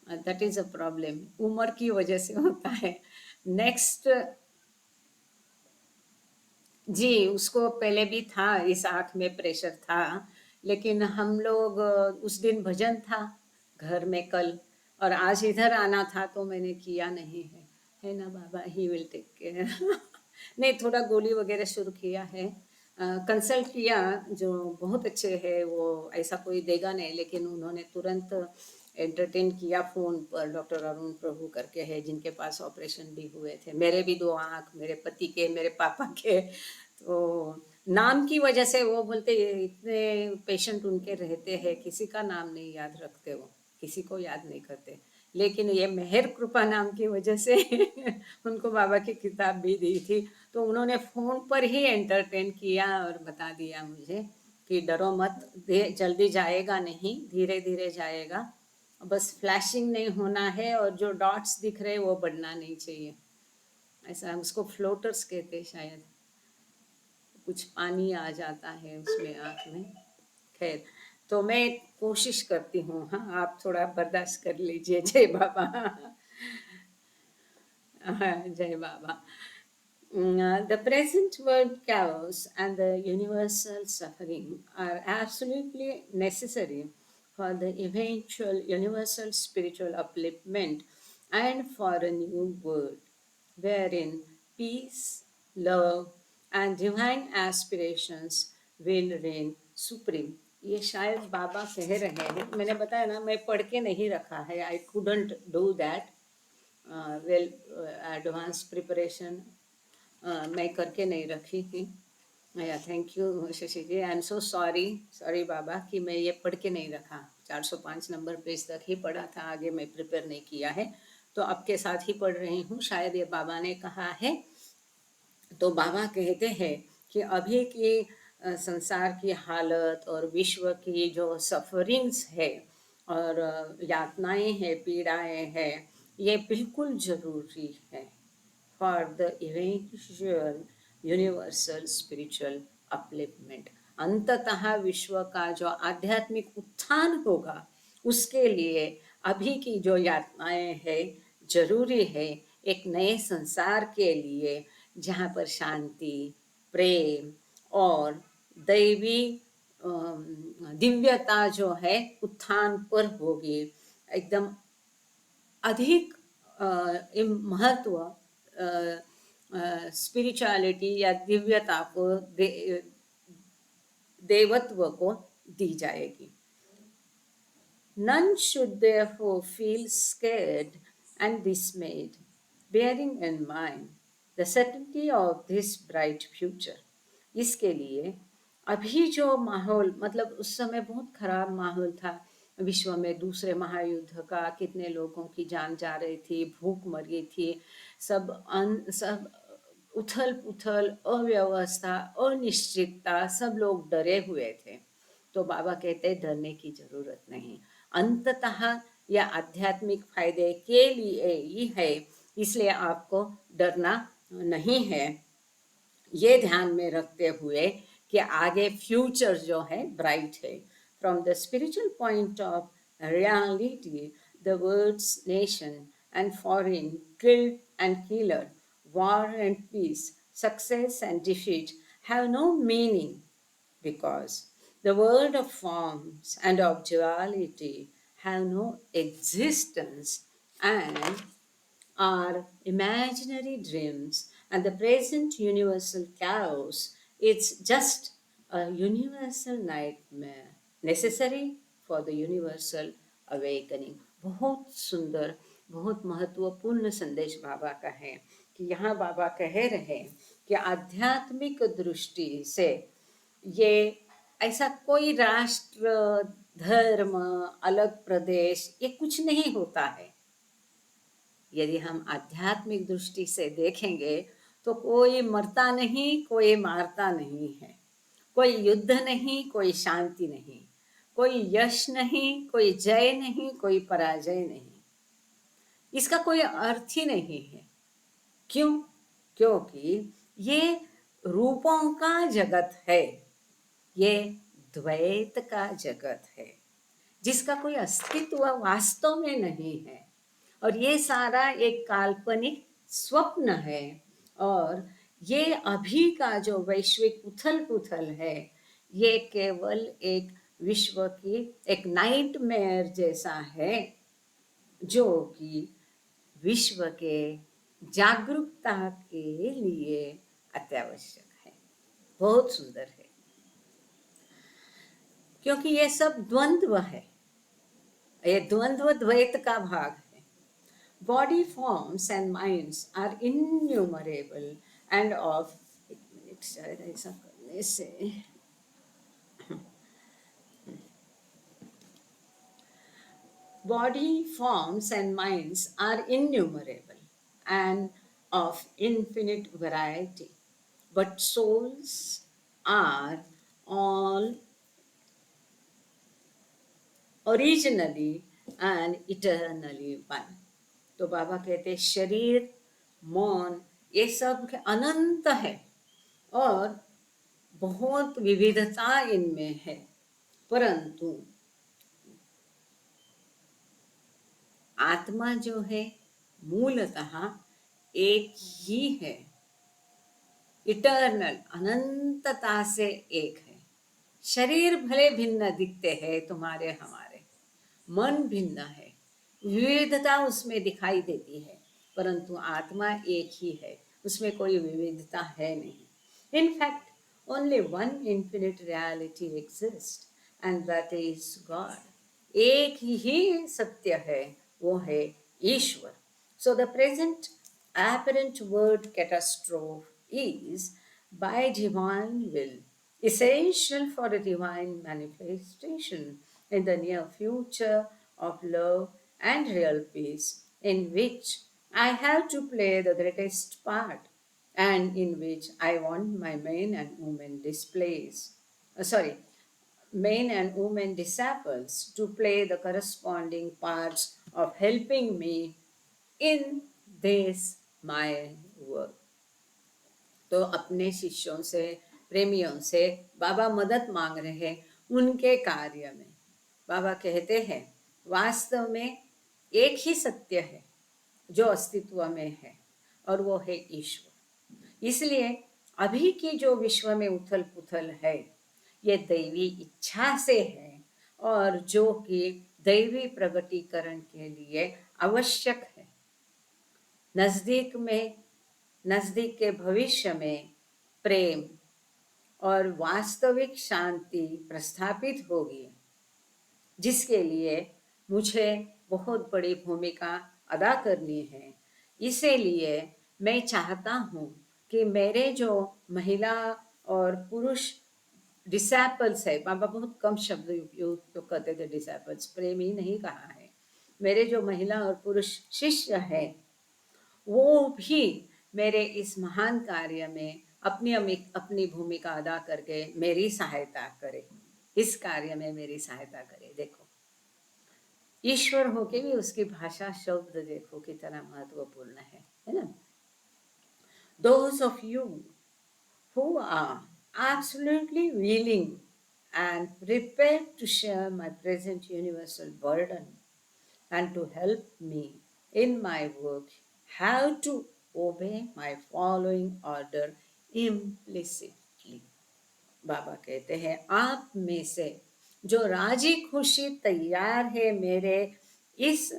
दैट इज अ प्रॉब्लम, उम्र की वजह से होता है। नेक्स्ट, जी, उसको पहले भी था, इस आँख में प्रेशर था, लेकिन हम लोग उस दिन भजन था घर में कल, और आज इधर आना था तो मैंने किया नहीं है ना बाबा, ही विल टेक केयर। नहीं, थोड़ा गोली वगैरह शुरू किया है। कंसल्ट किया, जो बहुत अच्छे है वो, ऐसा कोई देगा नहीं, लेकिन उन्होंने तुरंत एंटरटेन किया फ़ोन पर। डॉक्टर अरुण प्रभु करके है, जिनके पास ऑपरेशन भी हुए थे, मेरे भी 2 आँख, मेरे पति के, मेरे पापा के। तो नाम की वजह से वो बोलते इतने पेशेंट उनके रहते हैं, किसी का नाम नहीं याद रखते, वो किसी को याद नहीं करते। लेकिन ये मेहर कृपा नाम की वजह से उनको बाबा की किताब भी दी थी, तो उन्होंने फ़ोन पर ही एंटरटेन किया और बता दिया मुझे कि डरो मत, जल्दी जाएगा नहीं, धीरे धीरे जाएगा, बस फ्लैशिंग नहीं होना है, और जो डॉट्स दिख रहे वो बढ़ना नहीं चाहिए। ऐसा, उसको फ्लोटर्स कहते हैं शायद। कुछ पानी आ जाता है उसमें आँख में। खैर, तो मैं कोशिश करती हूँ, हाँ, आप थोड़ा बर्दाश्त कर लीजिए। जय बाबा। हाँ, जय बाबा। The present world chaos and the universal suffering are absolutely necessary for the eventual universal spiritual upliftment and for a new world wherein peace, love, and divine aspirations will reign supreme. ये शायद बाबा कह रहे हैं, मैंने बताया ना, मैं पढ़ के नहीं रखा है, I couldn't do that well, advance preparation मैं करके नहीं रखी थी। या thank you Shashi ji, I am so sorry, sorry Baba कि मैं ये पढ़ के नहीं रखा। 405 नंबर पेज तक ही पढ़ा था, आगे मैं प्रिपेयर नहीं किया है, तो आपके साथ ही पढ़ रही हूँ। शायद ये बाबा ने कहा है। तो बाबा कहते हैं कि अभी की संसार की हालत और विश्व की जो सफरिंग्स है और यातनाएं हैं, पीड़ाएं हैं, ये बिल्कुल ज़रूरी है for the eventual universal spiritual upliftment. अंततः विश्व का जो आध्यात्मिक उत्थान होगा, उसके लिए अभी की जो यातनाएं हैं जरूरी है, एक नए संसार के लिए जहाँ पर शांति, प्रेम और दैवी दिव्यता जो है उत्थान पर होगी। एकदम अधिक महत्व स्पिरिचुअलिटी या दिव्यता को, देवत्व को दी जाएगी। None should therefore feel scared and dismayed, bearing in mind the certainty of this bright future. इसके लिए अभी जो माहौल, मतलब उस समय बहुत खराब माहौल था विश्व में, दूसरे महायुद्ध का, कितने लोगों की जान जा रही थी, भूख मर गई थी, सब उथल पुथल, अव्यवस्था, अनिश्चितता, सब लोग डरे हुए थे। तो बाबा कहते हैं डरने की जरूरत नहीं, अंततः यह आध्यात्मिक फायदे के लिए ही है, इसलिए आपको डरना नहीं है। ये ध्यान में रखते हुए कि आगे फ्यूचर जो है ब्राइट है। From the spiritual point of reality, the world's nation and foreign, killed and killer, war and peace, success and defeat have no meaning, because the world of forms and of duality have no existence, and our imaginary dreams and the present universal chaos. It's just a universal nightmare necessary for the universal awakening. बहुत सुंदर, बहुत महत्वपूर्ण संदेश बाबा का है कि यहाँ बाबा कह रहे हैं कि आध्यात्मिक दृष्टि से ये ऐसा कोई राष्ट्र, धर्म, अलग प्रदेश, ये कुछ नहीं होता है। यदि हम आध्यात्मिक दृष्टि से देखेंगे तो कोई मरता नहीं, कोई मारता नहीं है, कोई युद्ध नहीं, कोई शांति नहीं, कोई यश नहीं, कोई जय नहीं, कोई पराजय नहीं। इसका कोई अर्थ ही नहीं है। क्यों? क्योंकि ये रूपों का जगत है, ये द्वैत का जगत है, जिसका कोई अस्तित्व वास्तव में नहीं है। और ये सारा एक काल्पनिक स्वप्न है। और ये अभी का जो वैश्विक उथल पुथल है, ये केवल एक विश्व की एक नाइटमेयर जैसा है, जो कि विश्व के जागरूकता के लिए अत्यावश्यक है। बहुत सुंदर है, क्योंकि ये सब द्वंद्व है, ये द्वंद्व द्वैत का भाग है। Body forms and minds are innumerable and of एक मिनट शायद ऐसा करने से body forms and minds are innumerable and of infinite variety, but souls are all originally and eternally one. तो बाबा कहते शरीर, मन, ये सब अनंत है और बहुत विविधता इनमें है, परंतु आत्मा जो है मूलतः एक ही है, इटर्नल, अनंतता से एक है। शरीर भले भिन्न दिखते हैं तुम्हारे हमारे, मन भिन्न है, विविधता उसमें दिखाई देती है, परंतु आत्मा एक ही है, उसमें कोई विविधता है नहीं। In fact only one infinite reality exists and that is God। एक ही सत्य है, वो है ईश्वर। So the present apparent world catastrophe is by divine will essential for a divine manifestation in the near future of love and real peace, in which I have to play the greatest part and in which I want my men and women men and women disciples to play the corresponding parts of helping me in this my work। तो अपने शिष्यों से, प्रेमियों से बाबा मदद मांग रहे हैं उनके कार्य में। बाबा कहते हैं वास्तव में एक ही सत्य है जो अस्तित्व में है, और वो है ईश्वर। इसलिए अभी की जो विश्व में उथल पुथल है, ये दैवी इच्छा से है, और जो कि दैवी प्रगटीकरण के लिए आवश्यक है। नजदीक के भविष्य में प्रेम और वास्तविक शांति प्रस्थापित होगी, जिसके लिए मुझे बहुत बड़ी भूमिका अदा करनी है। इसीलिए मैं चाहता हूँ कि मेरे जो महिला और पुरुष डिसैपल्स है, बाबा बहुत कम शब्द उपयोग करते थे, डिसैपल्स, प्रेम ही नहीं कहा है। मेरे जो महिला और पुरुष शिष्य हैं, वो भी मेरे इस महान कार्य में अपनी भूमिका अदा करके मेरी सहायता करे, इस कार्य में मेरी सहायता करे। देखो, ईश्वर होके भी उसकी भाषा शब्द देखो कितना महत्वपूर्ण है ना। Those of you who are absolutely willing and prepared to share my present universal burden and to help me in my work have to obey my following order implicitly। बाबा कहते हैं आप में से जो राजी खुशी तैयार है मेरे इस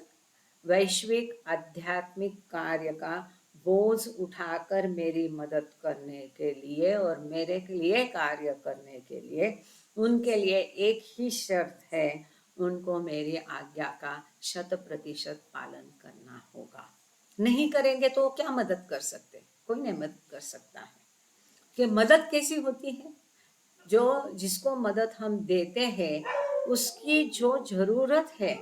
वैश्विक आध्यात्मिक कार्य का बोझ उठाकर मेरी मदद करने के लिए और मेरे लिए कार्य करने के लिए उनके लिए एक ही शर्त है, उनको मेरी आज्ञा का 100% पालन करना होगा। नहीं करेंगे तो क्या मदद कर सकते? कोई नहीं मदद कर सकता है। कि मदद कैसी होती है? जो जिसको मदद हम देते हैं उसकी जो जरूरत है,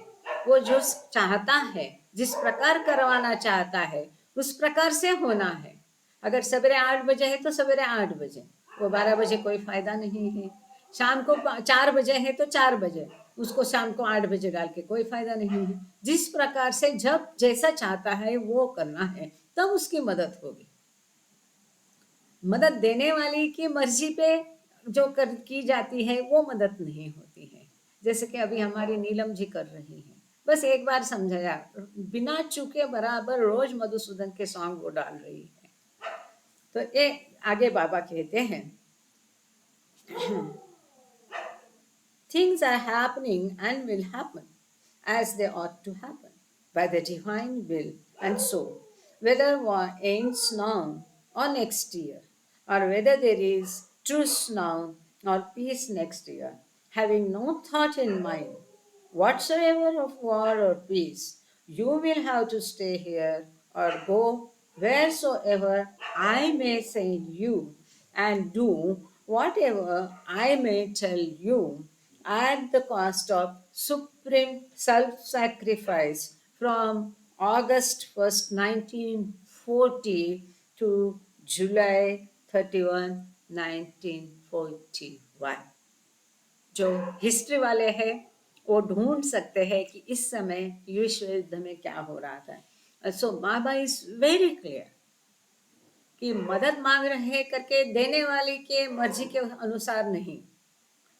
वो जो चाहता है, जिस प्रकार करवाना चाहता है उस प्रकार से होना है। अगर सवेरे 8 बजे है तो सवेरे 8 बजे, वो 12 बजे कोई फायदा नहीं है। शाम को 4 बजे है तो 4 बजे, उसको शाम को 8 बजे डाल के कोई फायदा नहीं है। जिस प्रकार से जब जैसा चाहता है वो करना है, तब उसकी मदद होगी। मदद देने वाली की मर्जी पे जो की जाती है वो मदद नहीं होती है। जैसे कि अभी हमारी नीलम जी कर रही है, बस एक बार समझाया, बिना चूके बराबर रोज मधुसूदन के सॉन्ग वो डाल रही है। तो ये आगे बाबा कहते हैं, things are happening and will happen as they ought to happen by the divine will, and so whether war ends now or next year, or whether there is truce now or peace next year, having no thought in mind whatsoever of war or peace, you will have to stay here or go wheresoever I may send you, and do whatever I may tell you, at the cost of supreme self-sacrifice from August 1st, 1940 to July 31, 1941। जो history वाले हैं वो ढूंढ सकते हैं कि इस समय विश्व युद्ध में क्या हो रहा था। सो बाबा इज वेरी क्लियर कि मदद मांग रहे करके देने वाले के मर्जी के अनुसार नहीं,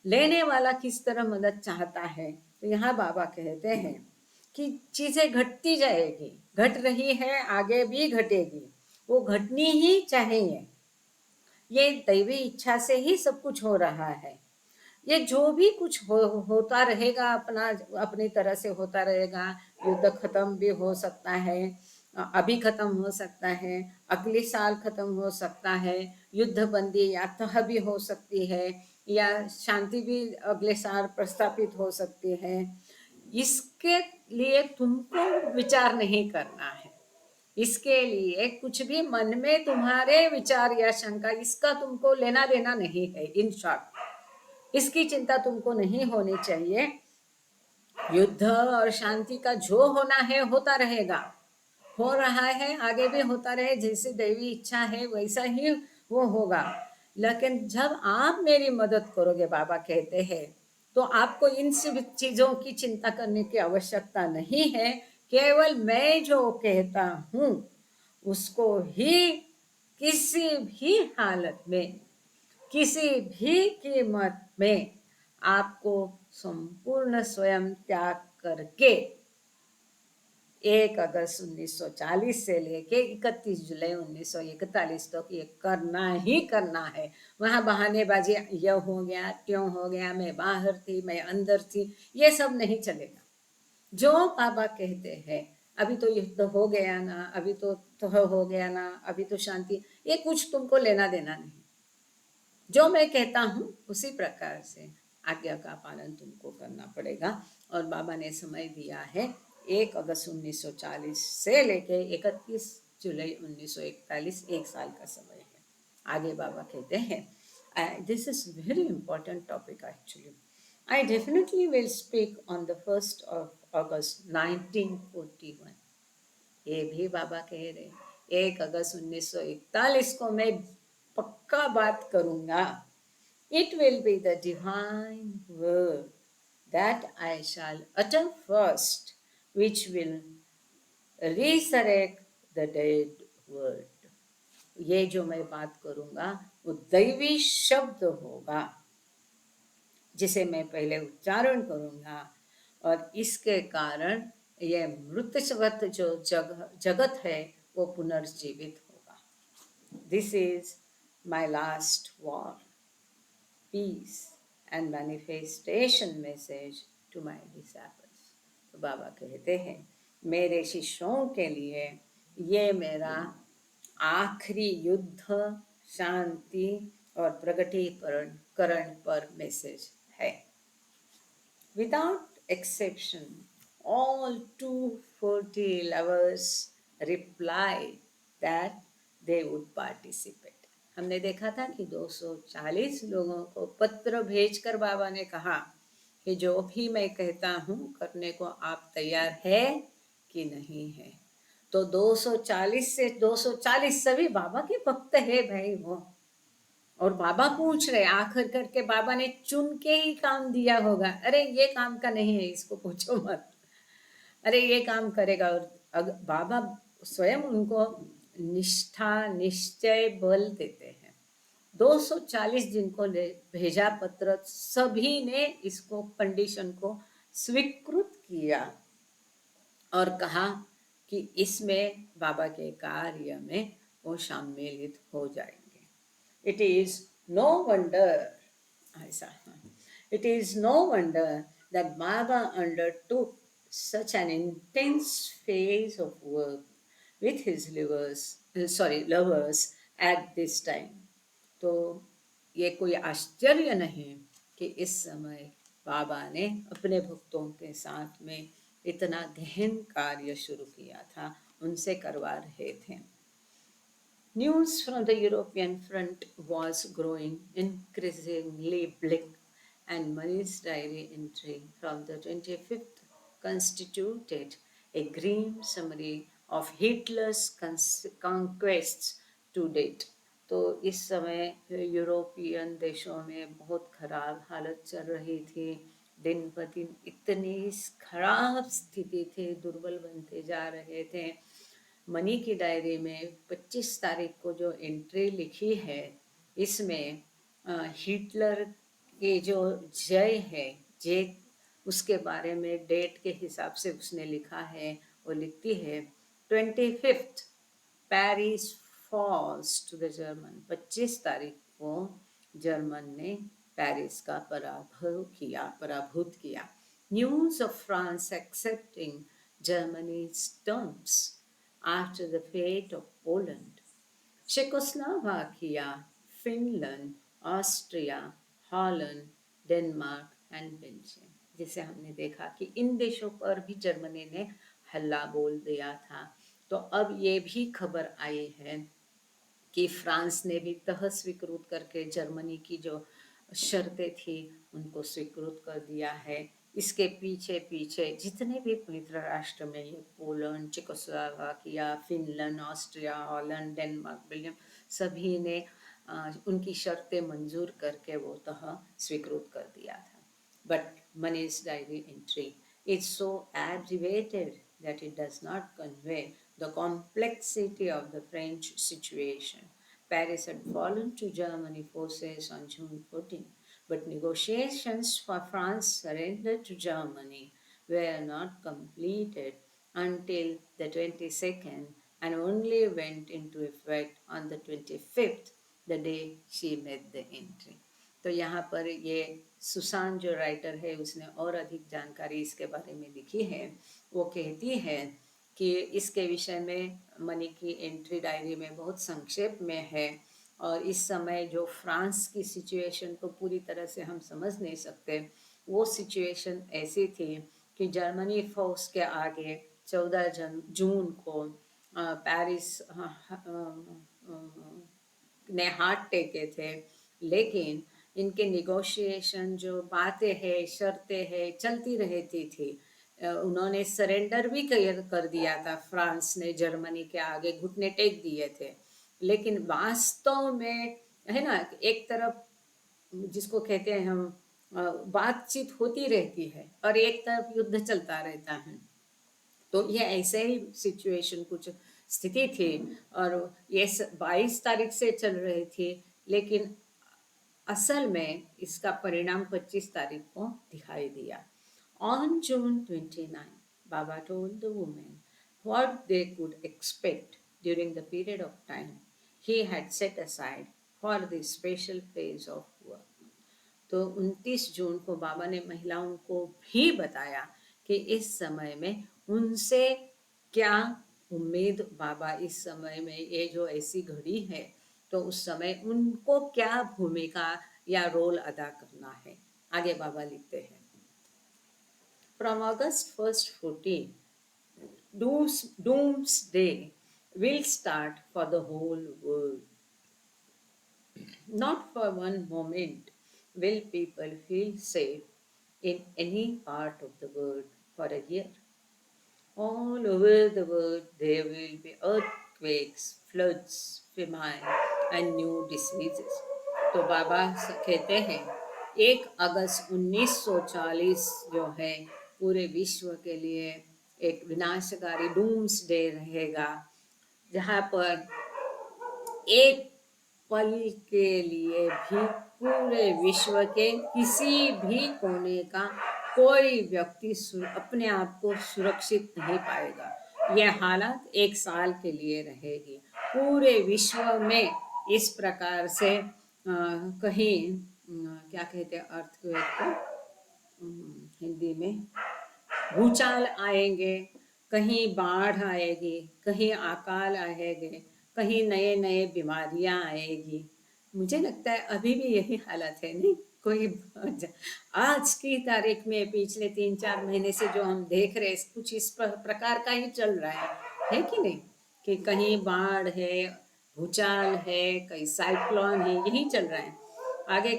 लेने वाला किस तरह मदद चाहता है। तो यहाँ बाबा कहते हैं कि चीजें घटती जाएगी, घट रही है, आगे भी घटेगी, वो घटनी ही चाहिए। ये दैवी इच्छा से ही सब कुछ हो रहा है। ये जो भी कुछ होता रहेगा अपना अपनी तरह से होता रहेगा। युद्ध खत्म भी हो सकता है, अभी खत्म हो सकता है, अगले साल खत्म हो सकता है, युद्ध बंदी या तह भी हो सकती है, या शांति भी अगले साल प्रस्तापित हो सकती है। इसके लिए तुमको विचार नहीं करना है। इसके लिए कुछ भी मन में तुम्हारे विचार या शंका, इसका तुमको लेना देना नहीं है। इन शॉर्ट, इसकी चिंता तुमको नहीं होनी चाहिए। युद्ध और शांति का जो होना है होता रहेगा, हो रहा है, आगे भी होता रहे। जैसे दैवी इच्छा है वैसा ही वो होगा। लेकिन जब आप मेरी मदद करोगे, बाबा कहते हैं, तो आपको इन सब चीजों की चिंता करने की आवश्यकता नहीं है। केवल मैं जो कहता हूँ उसको ही किसी भी हालत में, किसी भी कीमत में आपको संपूर्ण स्वयं त्याग करके 1 अगस्त 1940 से लेके 31 जुलाई 1941 तक ये करना ही करना है। वहाँ बहानेबाजी, यह हो गया, त्यों हो गया, मैं बाहर थी, मैं अंदर थी, ये सब नहीं चलेगा। जो बाबा कहते हैं, अभी तो युद्ध हो गया ना, अभी तो हो गया ना, अभी तो शांति, ये कुछ तुमको लेना देना नहीं। जो मैं कहता हूँ उसी प्रकार से आज्ञा का पालन तुमको करना पड़ेगा। और बाबा ने समय दिया है 1 अगस्त 1940 से लेके 31 जुलाई 1941, 1 साल का समय है। आगे बाबा कहते हैं, this is very important topic actually. I definitely will speak on the 1st of August 1941। ये भी बाबा कह रहे 1 अगस्त 1941 को मैं पक्का बात करूंगा। It will be the divine word that I shall utter first, which will resurrect the dead word। ये जो मैं बात करूंगा वो दैवी शब्द होगा जिसे मैं पहले उच्चारण करूंगा, और इसके कारण ये मृतवत जो जगत है वो पुनर्जीवित होगा। This is my last war, peace and manifestation message to my disciples. तो बाबा कहते हैं मेरे शिष्यों के लिए ये मेरा आखिरी युद्ध, शांति और प्रगटीकरण पर मैसेज है। Without exception, all 240 lovers replied that they would participate. हमने देखा था कि 240 लोगों को पत्र भेजकर बाबा ने कहा कि जो भी मैं कहता हूँ करने को आप तैयार है कि नहीं है। तो 240 से 240 सभी बाबा के भक्त है भाई वो। और बाबा पूछ रहे, आखिर करके बाबा ने चुन के ही काम दिया होगा, अरे ये काम का नहीं है, इसको पूछो मत, अरे ये काम करेगा। और अगर बाबा स्वयं उनको निष्ठा निश्चय बल देते हैं। 240 जिनको भेजा पत्र, सभी ने इसको कंडीशन को स्वीकृत किया और कहा कि इसमें बाबा के कार्य में वो सम्मिलित हो जाएंगे। It is no wonder, ऐसा, it is no wonder that Baba undertook such an intense phase of work with his lovers at this time. तो ये कोई आश्चर्य नहीं कि इस समय बाबा ने अपने भक्तों के साथ में इतना गहन कार्य शुरू किया था, उनसे करवा रहे थे। News from the European front was growing increasingly bleak, and Mani's diary entry from the 25th constituted a grim summary of Hitler's conquests to date. तो इस समय यूरोपियन देशों में बहुत खराब हालत चल रही थी, दिन ब दिन इतनी खराब स्थिति थी, दुर्बल बनते जा रहे थे। मनी की डायरी में 25 तारीख को जो एंट्री लिखी है, इसमें हिटलर के जो जय है, जे उसके बारे में डेट के हिसाब से उसने लिखा है। वो लिखती है 25th Paris falls to the German. 25 तारीख को जर्मन ने पेरिस का पराभूत किया। News of France accepting Germany's terms after the fate of Poland, Czechoslovakia, Finland, Austria, Holland, Denmark and Belgium। जिसे हमने देखा कि इन देशों पर भी जर्मनी ने हल्ला बोल दिया था। तो अब ये भी खबर आई है कि फ्रांस ने भी तह स्वीकृत करके जर्मनी की जो शर्तें थी उनको स्वीकृत कर दिया है। इसके पीछे पीछे जितने भी मित्र राष्ट्र में, ये Poland, Czechoslovakia, Finland, Austria, Holland, Denmark, Belgium, सभी ने उनकी शर्तें मंजूर करके वो तह स्वीकृत कर दिया था। But Mani's diary entry is so abbreviated that it does not convey the complexity of the French situation. Paris had fallen to German forces on June 14, but negotiations for France surrender to Germany were not completed until the 22nd and only went into effect on the 25th, the day she made the entry. तो यहाँ पर ये Susan जो writer है उसने और अधिक जानकारी इसके बारे में लिखी है। वो कहती है कि इसके विषय में मनी की एंट्री डायरी में बहुत संक्षेप में है, और इस समय जो फ्रांस की सिचुएशन को पूरी तरह से हम समझ नहीं सकते। वो सिचुएशन ऐसी थी कि जर्मनी फोर्स के आगे 14 जून को पेरिस ने हाथ टेके थे, लेकिन इनके निगोशिएशन जो बातें हैं, शर्तें हैं, चलती रहती थी। उन्होंने सरेंडर भी कर दिया था, फ्रांस ने जर्मनी के आगे घुटने टेक दिए थे, लेकिन वास्तव में है ना, एक तरफ जिसको कहते हैं हम बातचीत होती रहती है और एक तरफ युद्ध चलता रहता है। तो ये ऐसे ही सिचुएशन कुछ स्थिति थी, और ये 22 तारीख से चल रही थी, लेकिन असल में इसका परिणाम 25 तारीख को दिखाई दिया। On June 29, Baba told the women what they could expect during the period of time he had set aside for this special phase of work. तो 29 जून को बाबा ने महिलाओं को भी बताया कि इस समय में उनसे क्या उम्मीद बाबा इस समय में, ये जो ऐसी घड़ी है, तो उस समय उनको क्या भूमिका या रोल अदा करना है। आगे बाबा लिखते हैं, from August 1st 14, doomsday will start for the whole world. Not for one moment will people feel safe in any part of the world for a year. All over the world, there will be earthquakes, floods, famine, and new diseases. तो बाबा कहते हैं 1 अगस्त 1940 जो है पूरे विश्व के लिए एक विनाशकारी डूम्स डे रहेगा, जहाँ पर एक पल के लिए भी पूरे विश्व के किसी भी कोने का कोई व्यक्ति अपने आप को सुरक्षित नहीं पाएगा। यह हालत 1 साल के लिए रहेगी। पूरे विश्व में इस प्रकार से कहीं क्या कहते हैं अर्थक्वेक को हिंदी में, भूचाल आएंगे, कहीं बाढ़ आएगी, कहीं अकाल आएंगे, कहीं नए नए बीमारियां आएगी। मुझे लगता है अभी भी यही हालत है, नहीं कोई आज की तारीख में पिछले 3-4 महीने से जो हम देख रहे हैं कुछ इस प्रकार का ही चल रहा है कि नहीं, कि कहीं बाढ़ है, भूचाल है, कहीं साइक्लोन है, यही चल रहा है। आगे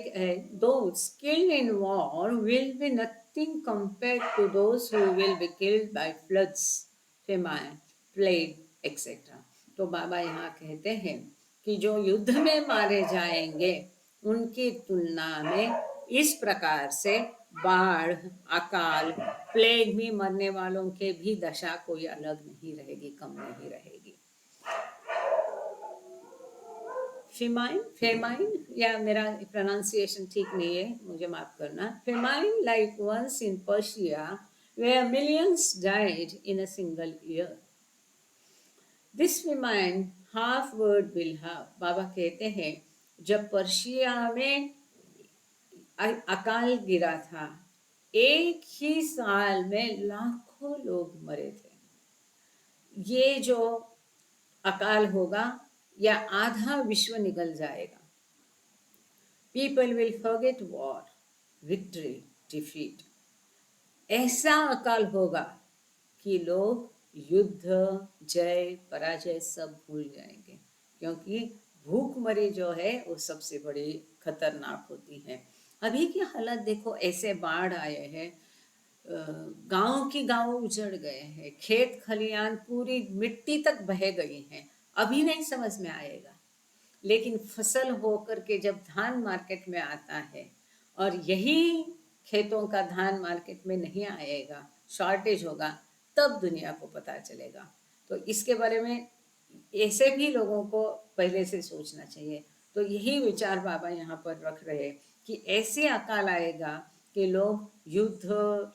those skilled in war will be nothing compared to those who will be killed by floods, famine, plague, etc. तो बाबा यहाँ कहते हैं कि जो युद्ध में मारे जाएंगे उनकी तुलना में इस प्रकार से बाढ़, अकाल, प्लेग में मरने वालों के भी दशा कोई अलग नहीं रहेगी, कम नहीं रहेगी। फेमाइन या मेरा प्रोनाउंसिएशन ठीक नहीं है, मुझे माफ करना। Famine like once in Persia where millions died in a single year. This famine half world will have, Baba कहते हैं जब पर्शिया में अकाल गिरा था, एक ही साल में लाखों लोग मरे थे। ये जो अकाल होगा या आधा विश्व निकल जाएगा। People will forget war, victory, defeat. ऐसा अकाल होगा कि लोग युद्ध, जय, पराजय सब भूल जाएंगे, क्योंकि भूखमरी जो है वो सबसे बड़ी खतरनाक होती है। अभी की हालत देखो, ऐसे बाढ़ आए हैं, गांव की गांव उजड़ गए हैं, खेत खलियान पूरी मिट्टी तक बह गई हैं। अभी नहीं समझ में आएगा, लेकिन फसल होकर के जब धान मार्केट में आता है और यही खेतों का धान मार्केट में नहीं आएगा, शॉर्टेज होगा, तब दुनिया को पता चलेगा। तो इसके बारे में ऐसे भी लोगों को पहले से सोचना चाहिए। तो यही विचार बाबा यहाँ पर रख रहे हैं कि ऐसे अकाल आएगा कि लोग युद्ध,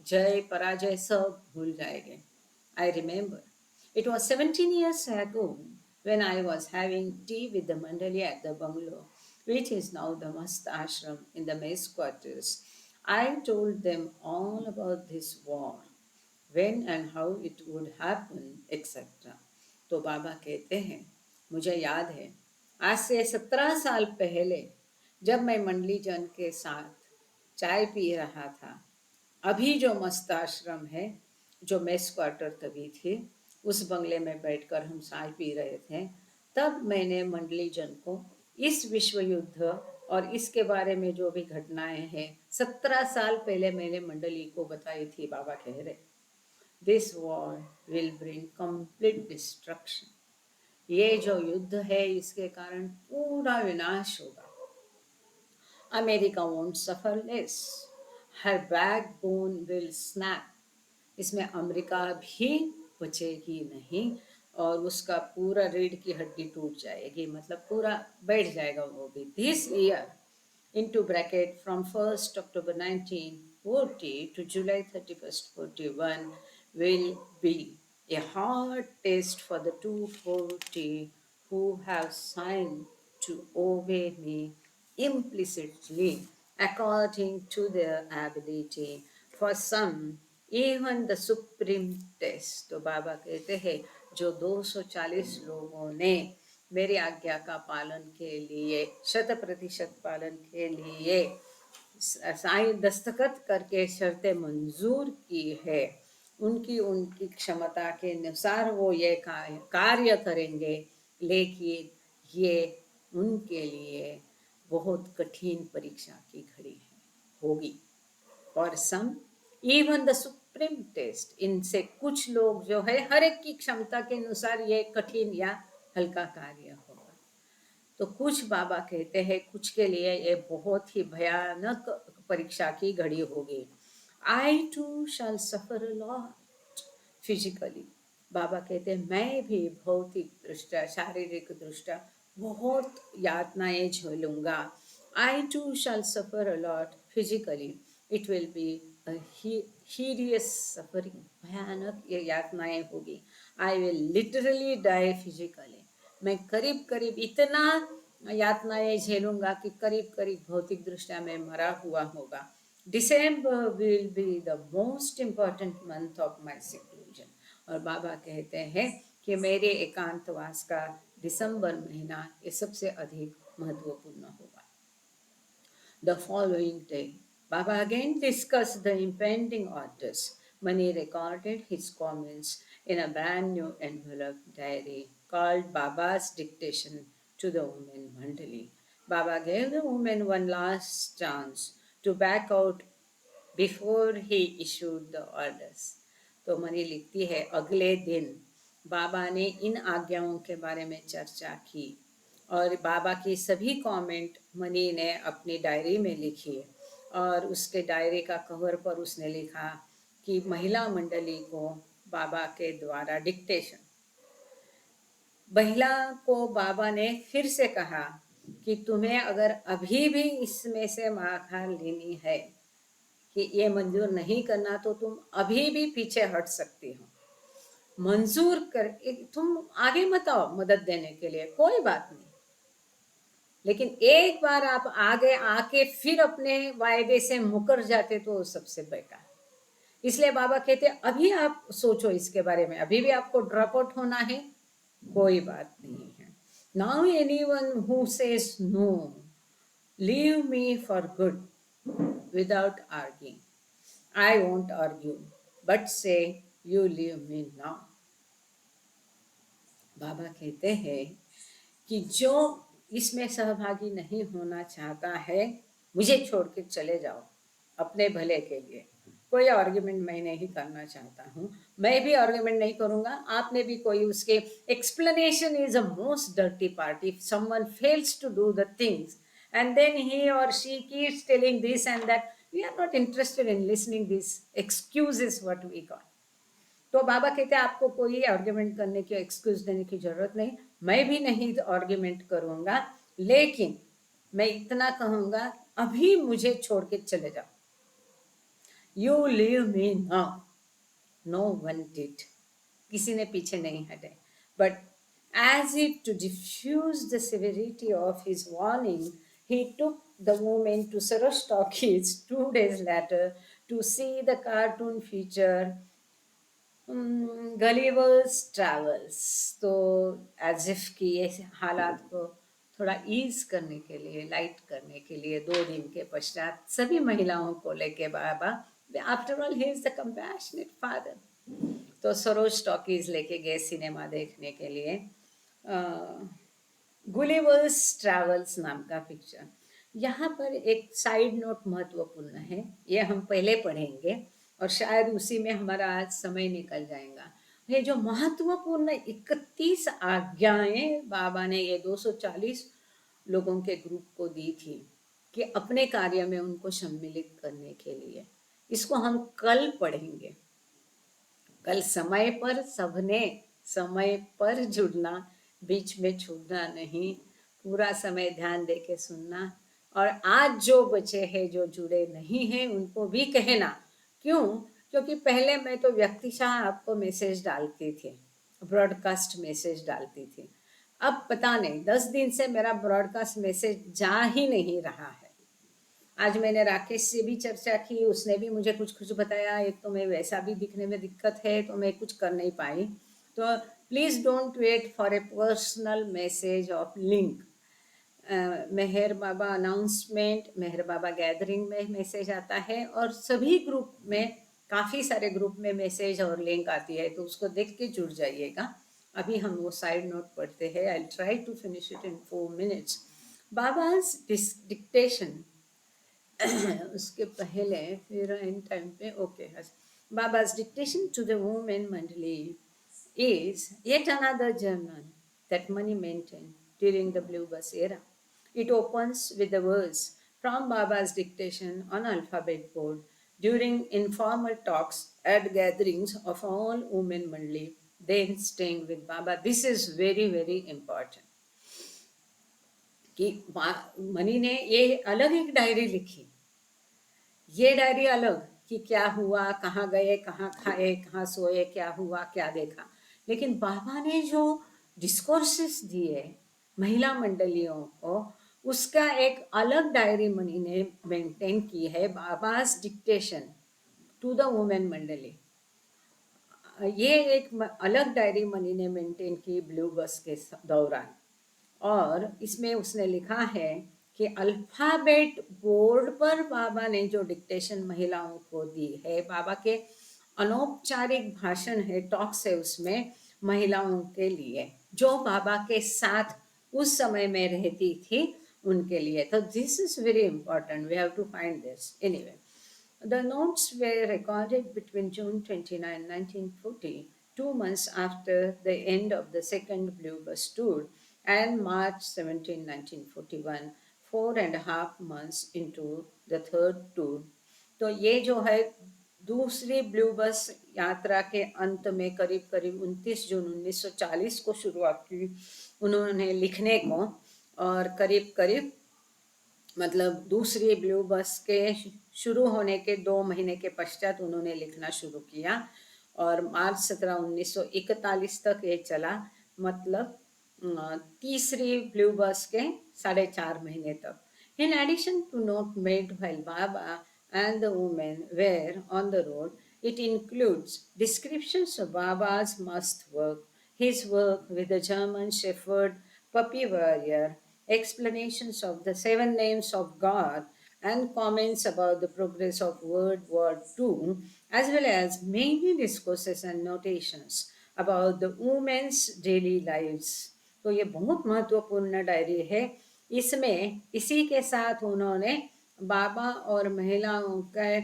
जय, पराजय सब भूल जाएंगे। I remember it was 17 years ago when I was having tea with the Mandali at the bungalow, which is now the Mast Ashram in the mess quarters. I told them all about this war, when and how it would happen, etc. तो बाबा कहते हैं, मुझे याद है आज से 17 साल पहले जब मैं मंडली जन के साथ चाय पी रहा था, अभी जो मस्त आश्रम है, जो मेस क्वार्टर तभी थे, उस बंगले में बैठकर हम चाय पी रहे थे, तब मैंने मंडली जन को इस विश्व युद्ध और इसके बारे में जो भी घटनाएं हैं 17 साल पहले मैंने मंडली को बताई थी। बाबा कह रहे, this war will bring complete destruction. ये जो युद्ध है इसके कारण पूरा विनाश होगा। America won't suffer less, her backbone will snap. इसमें अमेरिका भी बचेगी नहीं और उसका पूरा रीढ़ की हड्डी टूट जाएगी, मतलब पूरा बैठ जाएगा वो भी। This year into bracket from 1st October 1940 to July 31st 41 will be a hard test for the 240 who have signed to obey me implicitly according to their ability. For some, even the supreme test. तो बाबा कहते हैं जो 240 लोगों ने मेरी आज्ञा का पालन के लिए 100% पालन के लिए साईं दस्तखत करके शर्तें मंजूर की है, उनकी उनकी क्षमता के अनुसार वो ये कार्य करेंगे, लेकिन ये उनके लिए बहुत कठिन परीक्षा की घड़ी है होगी। और सम इवन द सुप्रीम टेस्ट, इनसे कुछ लोग जो है हर एक की क्षमता के अनुसार ये कठिन या हल्का कार्य होगा। तो कुछ बाबा कहते हैं कुछ के लिए ये बहुत ही भयानक परीक्षा की घड़ी होगी। I too shall suffer lot physically. Baba कहते हैं मैं भी भौतिक दृष्टा, शारीरिक दृष्टा बहुत यातनाएं झेलूंगा। I too shall suffer a lot physically, it will be hideous suffering, भयानक ये यातनाएं होगी। आई विल लिटरली डाई फिजिकली, मैं करीब करीब इतना यातनाएं झेलूंगा कि करीब करीब भौतिक दृष्टि में मरा हुआ होगा। December will be the most important month of my seclusion. और बाबा कहते हैं कि मेरे एकांतवास का दिसंबर महीना ये सबसे अधिक महत्वपूर्ण होगा। The following day, Baba again discussed the impending orders. Mani recorded his comments in a brand new envelope diary called Baba's Dictation to the Women Mandali. Baba gave the women one last chance to back out before he issued the orders. तो money लिखती है, अगले दिन बाबा ने इन आज्ञाओं के बारे में चर्चा की और बाबा की सभी कमेंट मनी ने अपनी डायरी में लिखी। और उसके डायरी का कवर पर उसने लिखा कि महिला मंडली को बाबा के द्वारा डिक्टेशन। महिला को बाबा ने फिर से कहा कि तुम्हें अगर अभी भी इसमें से माखा लेनी है कि ये मंजूर नहीं करना तो तुम अभी भी पीछे हट सकती हो, मंजूर कर तुम आगे मत आओ मदद देने के लिए, कोई बात नहीं, लेकिन एक बार आप आगे आके फिर अपने वायदे से मुकर जाते तो सबसे बेकार। इसलिए बाबा कहते अभी आप सोचो इसके बारे में, अभी भी आपको ड्रॉप आउट होना है, कोई बात नहीं है। Now anyone who says no, leave me for good without arguing. I won't argue but say you leave me now. Baba कहते हैं कि जो इसमें सहभागी नहीं होना चाहता है, मुझे छोड़ के चले जाओ अपने भले के लिए। कोई आर्ग्यूमेंट मैं नहीं करना चाहता हूँ, मैं भी आर्ग्यूमेंट नहीं करूँगा, आपने भी कोई उसके explanation is a most dirty part. If someone fails to do the things and then he or she keeps telling this and that, we are not interested in listening this excuses what we got. तो बाबा कहते हैं आपको कोई argument करने की, excuse देने की जरूरत नहीं, मैं भी नहीं आर्ग्यूमेंट करूंगा, लेकिन मैं इतना कहूंगा अभी मुझे छोड़ के चले जाओ। You leave me now, no one did, किसी ने पीछे नहीं हटे। But as if to diffuse the severity of his warning, he took the woman to Sarosh Talkies 2 days later to see the cartoon feature Gulliver's Travels. तो as if कि ये हालात को थोड़ा ईज करने के लिए, लाइट करने के लिए 2 दिन के पश्चात सभी महिलाओं को लेके Baba, after all he is the compassionate father, तो सरोज टॉकीज लेके गए सिनेमा देखने के लिए गुलिवर्स ट्रैवल्स नाम का पिक्चर। यहाँ पर एक साइड नोट महत्वपूर्ण है, ये हम पहले पढ़ेंगे और शायद उसी में हमारा आज समय निकल जाएगा। ये जो महत्वपूर्ण 31 आज्ञाएं बाबा ने ये 240 लोगों के ग्रुप को दी थी कि अपने कार्य में उनको सम्मिलित करने के लिए, इसको हम कल पढ़ेंगे। कल समय पर सबने समय पर जुड़ना, बीच में छूटना नहीं, पूरा समय ध्यान दे के सुनना। और आज जो बचे हैं जो जुड़े नहीं हैं उनको भी कहना। क्यों? क्योंकि पहले मैं तो व्यक्तिशः आपको मैसेज डालती थी, ब्रॉडकास्ट मैसेज डालती थी। अब पता नहीं 10 दिन से मेरा ब्रॉडकास्ट मैसेज जा ही नहीं रहा है। आज मैंने राकेश से भी चर्चा की, उसने भी मुझे कुछ कुछ बताया। एक तो मैं वैसा भी दिखने में दिक्कत है तो मैं कुछ कर नहीं पाई। तो please don't wait for a personal message of link. Meher Baba announcement, Meher Baba gathering में मैसेज आता है और सभी ग्रुप में, काफ़ी सारे ग्रुप में मैसेज और लिंक आती है, तो उसको देख के जुड़ जाइएगा। अभी हम वो साइड नोट पढ़ते हैं। I try to finish it in 4 minutes। Baba's dictation उसके पहले फिर इन टाइम पे okay, Baba's dictation to the women mandali is yet another journal that Mani maintained during the Blue Bus era. It opens with the words from Baba's dictation on alphabet board during informal talks at gatherings of all women Mandli, then staying with Baba. This is very, very important. कि money ने ये अलग एक diary लिखी, ये diary अलग कि क्या हुआ, कहाँ गए, कहाँ खाए, कहाँ सोए, क्या हुआ, क्या देखा। लेकिन बाबा ने जो डिस्कोर्सेस दिए महिला मंडलियों को, उसका एक अलग डायरी मनी ने मेंटेन की है, बाबास डिक्टेशन टू द वुमेन मंडली। ये एक अलग डायरी मनी ने मेंटेन की ब्लू बस के दौरान। और इसमें उसने लिखा है कि अल्फ़ाबेट बोर्ड पर बाबा ने जो डिक्टेशन महिलाओं को दी है, बाबा के अनौपचारिक भाषण है, टॉक्स है उसमें महिलाओं के लिए जो बाबा के साथ उस समय में रहती थी, उनके लिए। तो this is very important, we have to find this anyway. The notes were recorded between June 29, 1940, 2 months after the end of the second Blue Bus tour, and March 17, 1941, 4.5 months into the third tour. तो ये जो है दूसरी blue बस यात्रा के अंत में करीब करीब 29 जून 1940 को शुरुआत की उन्होंने लिखने को, और करीब करीब मतलब दूसरी ब्लू बस के शुरू होने के 2 महीने के पश्चात उन्होंने लिखना शुरू किया, और मार्च 17 1941 तक ये चला, मतलब तीसरी ब्लू बस के 4.5 महीने तक। In addition to note made while Baba and the women were on the road, it includes descriptions of Baba's must work, his work with the German Shepherd puppy warrior, explanations of the 7 names of God, and comments about the progress of World War II, as well as many discourses and notations about the women's daily lives. तो ये बहुत महत्वपूर्ण diary है। इसमें इसी के साथ उन्होंने बाबा और महिलाओं के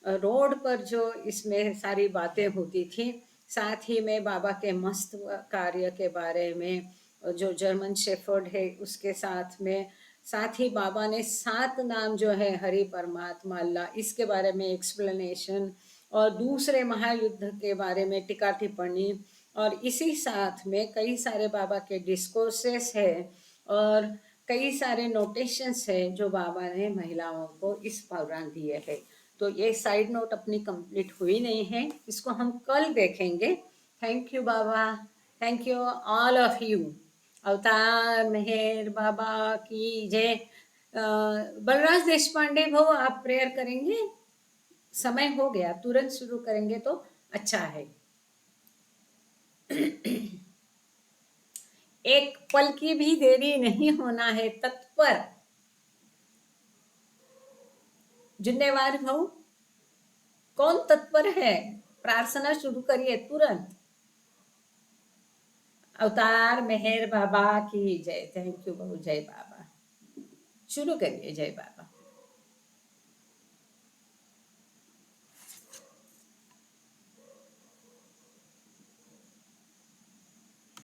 रोड पर जो इसमें सारी बातें होती थी, साथ ही में बाबा के मस्त कार्य के बारे में, जो जर्मन शेफर्ड है उसके साथ में, साथ ही बाबा ने 7 नाम जो है हरि परमात्मा अल्लाह, इसके बारे में एक्सप्लेनेशन, और दूसरे महायुद्ध के बारे में टीका टिप्पणी, और इसी साथ में कई सारे बाबा के डिस्कोर्सेस है और कई सारे नोटेशंस है जो बाबा ने महिलाओं को इस दौरान दिए हैं। तो ये साइड नोट अपनी कंप्लीट हुई नहीं है, इसको हम कल देखेंगे। Thank you Baba, thank you all of you. अवतार मेहर बाबा की जय। बलराज देशपांडे भाऊ, आप प्रेयर करेंगे? समय हो गया, तुरंत शुरू करेंगे तो अच्छा है। एक पल की भी देरी नहीं होना है, तत्पर। जुन्नेवार भाऊ, कौन तत्पर है? प्रार्थना शुरू करिए तुरंत। अवतार मेहर बाबा की जय। थैंक यू बहु, जय बाबा। शुरू करिए, जय बाबा।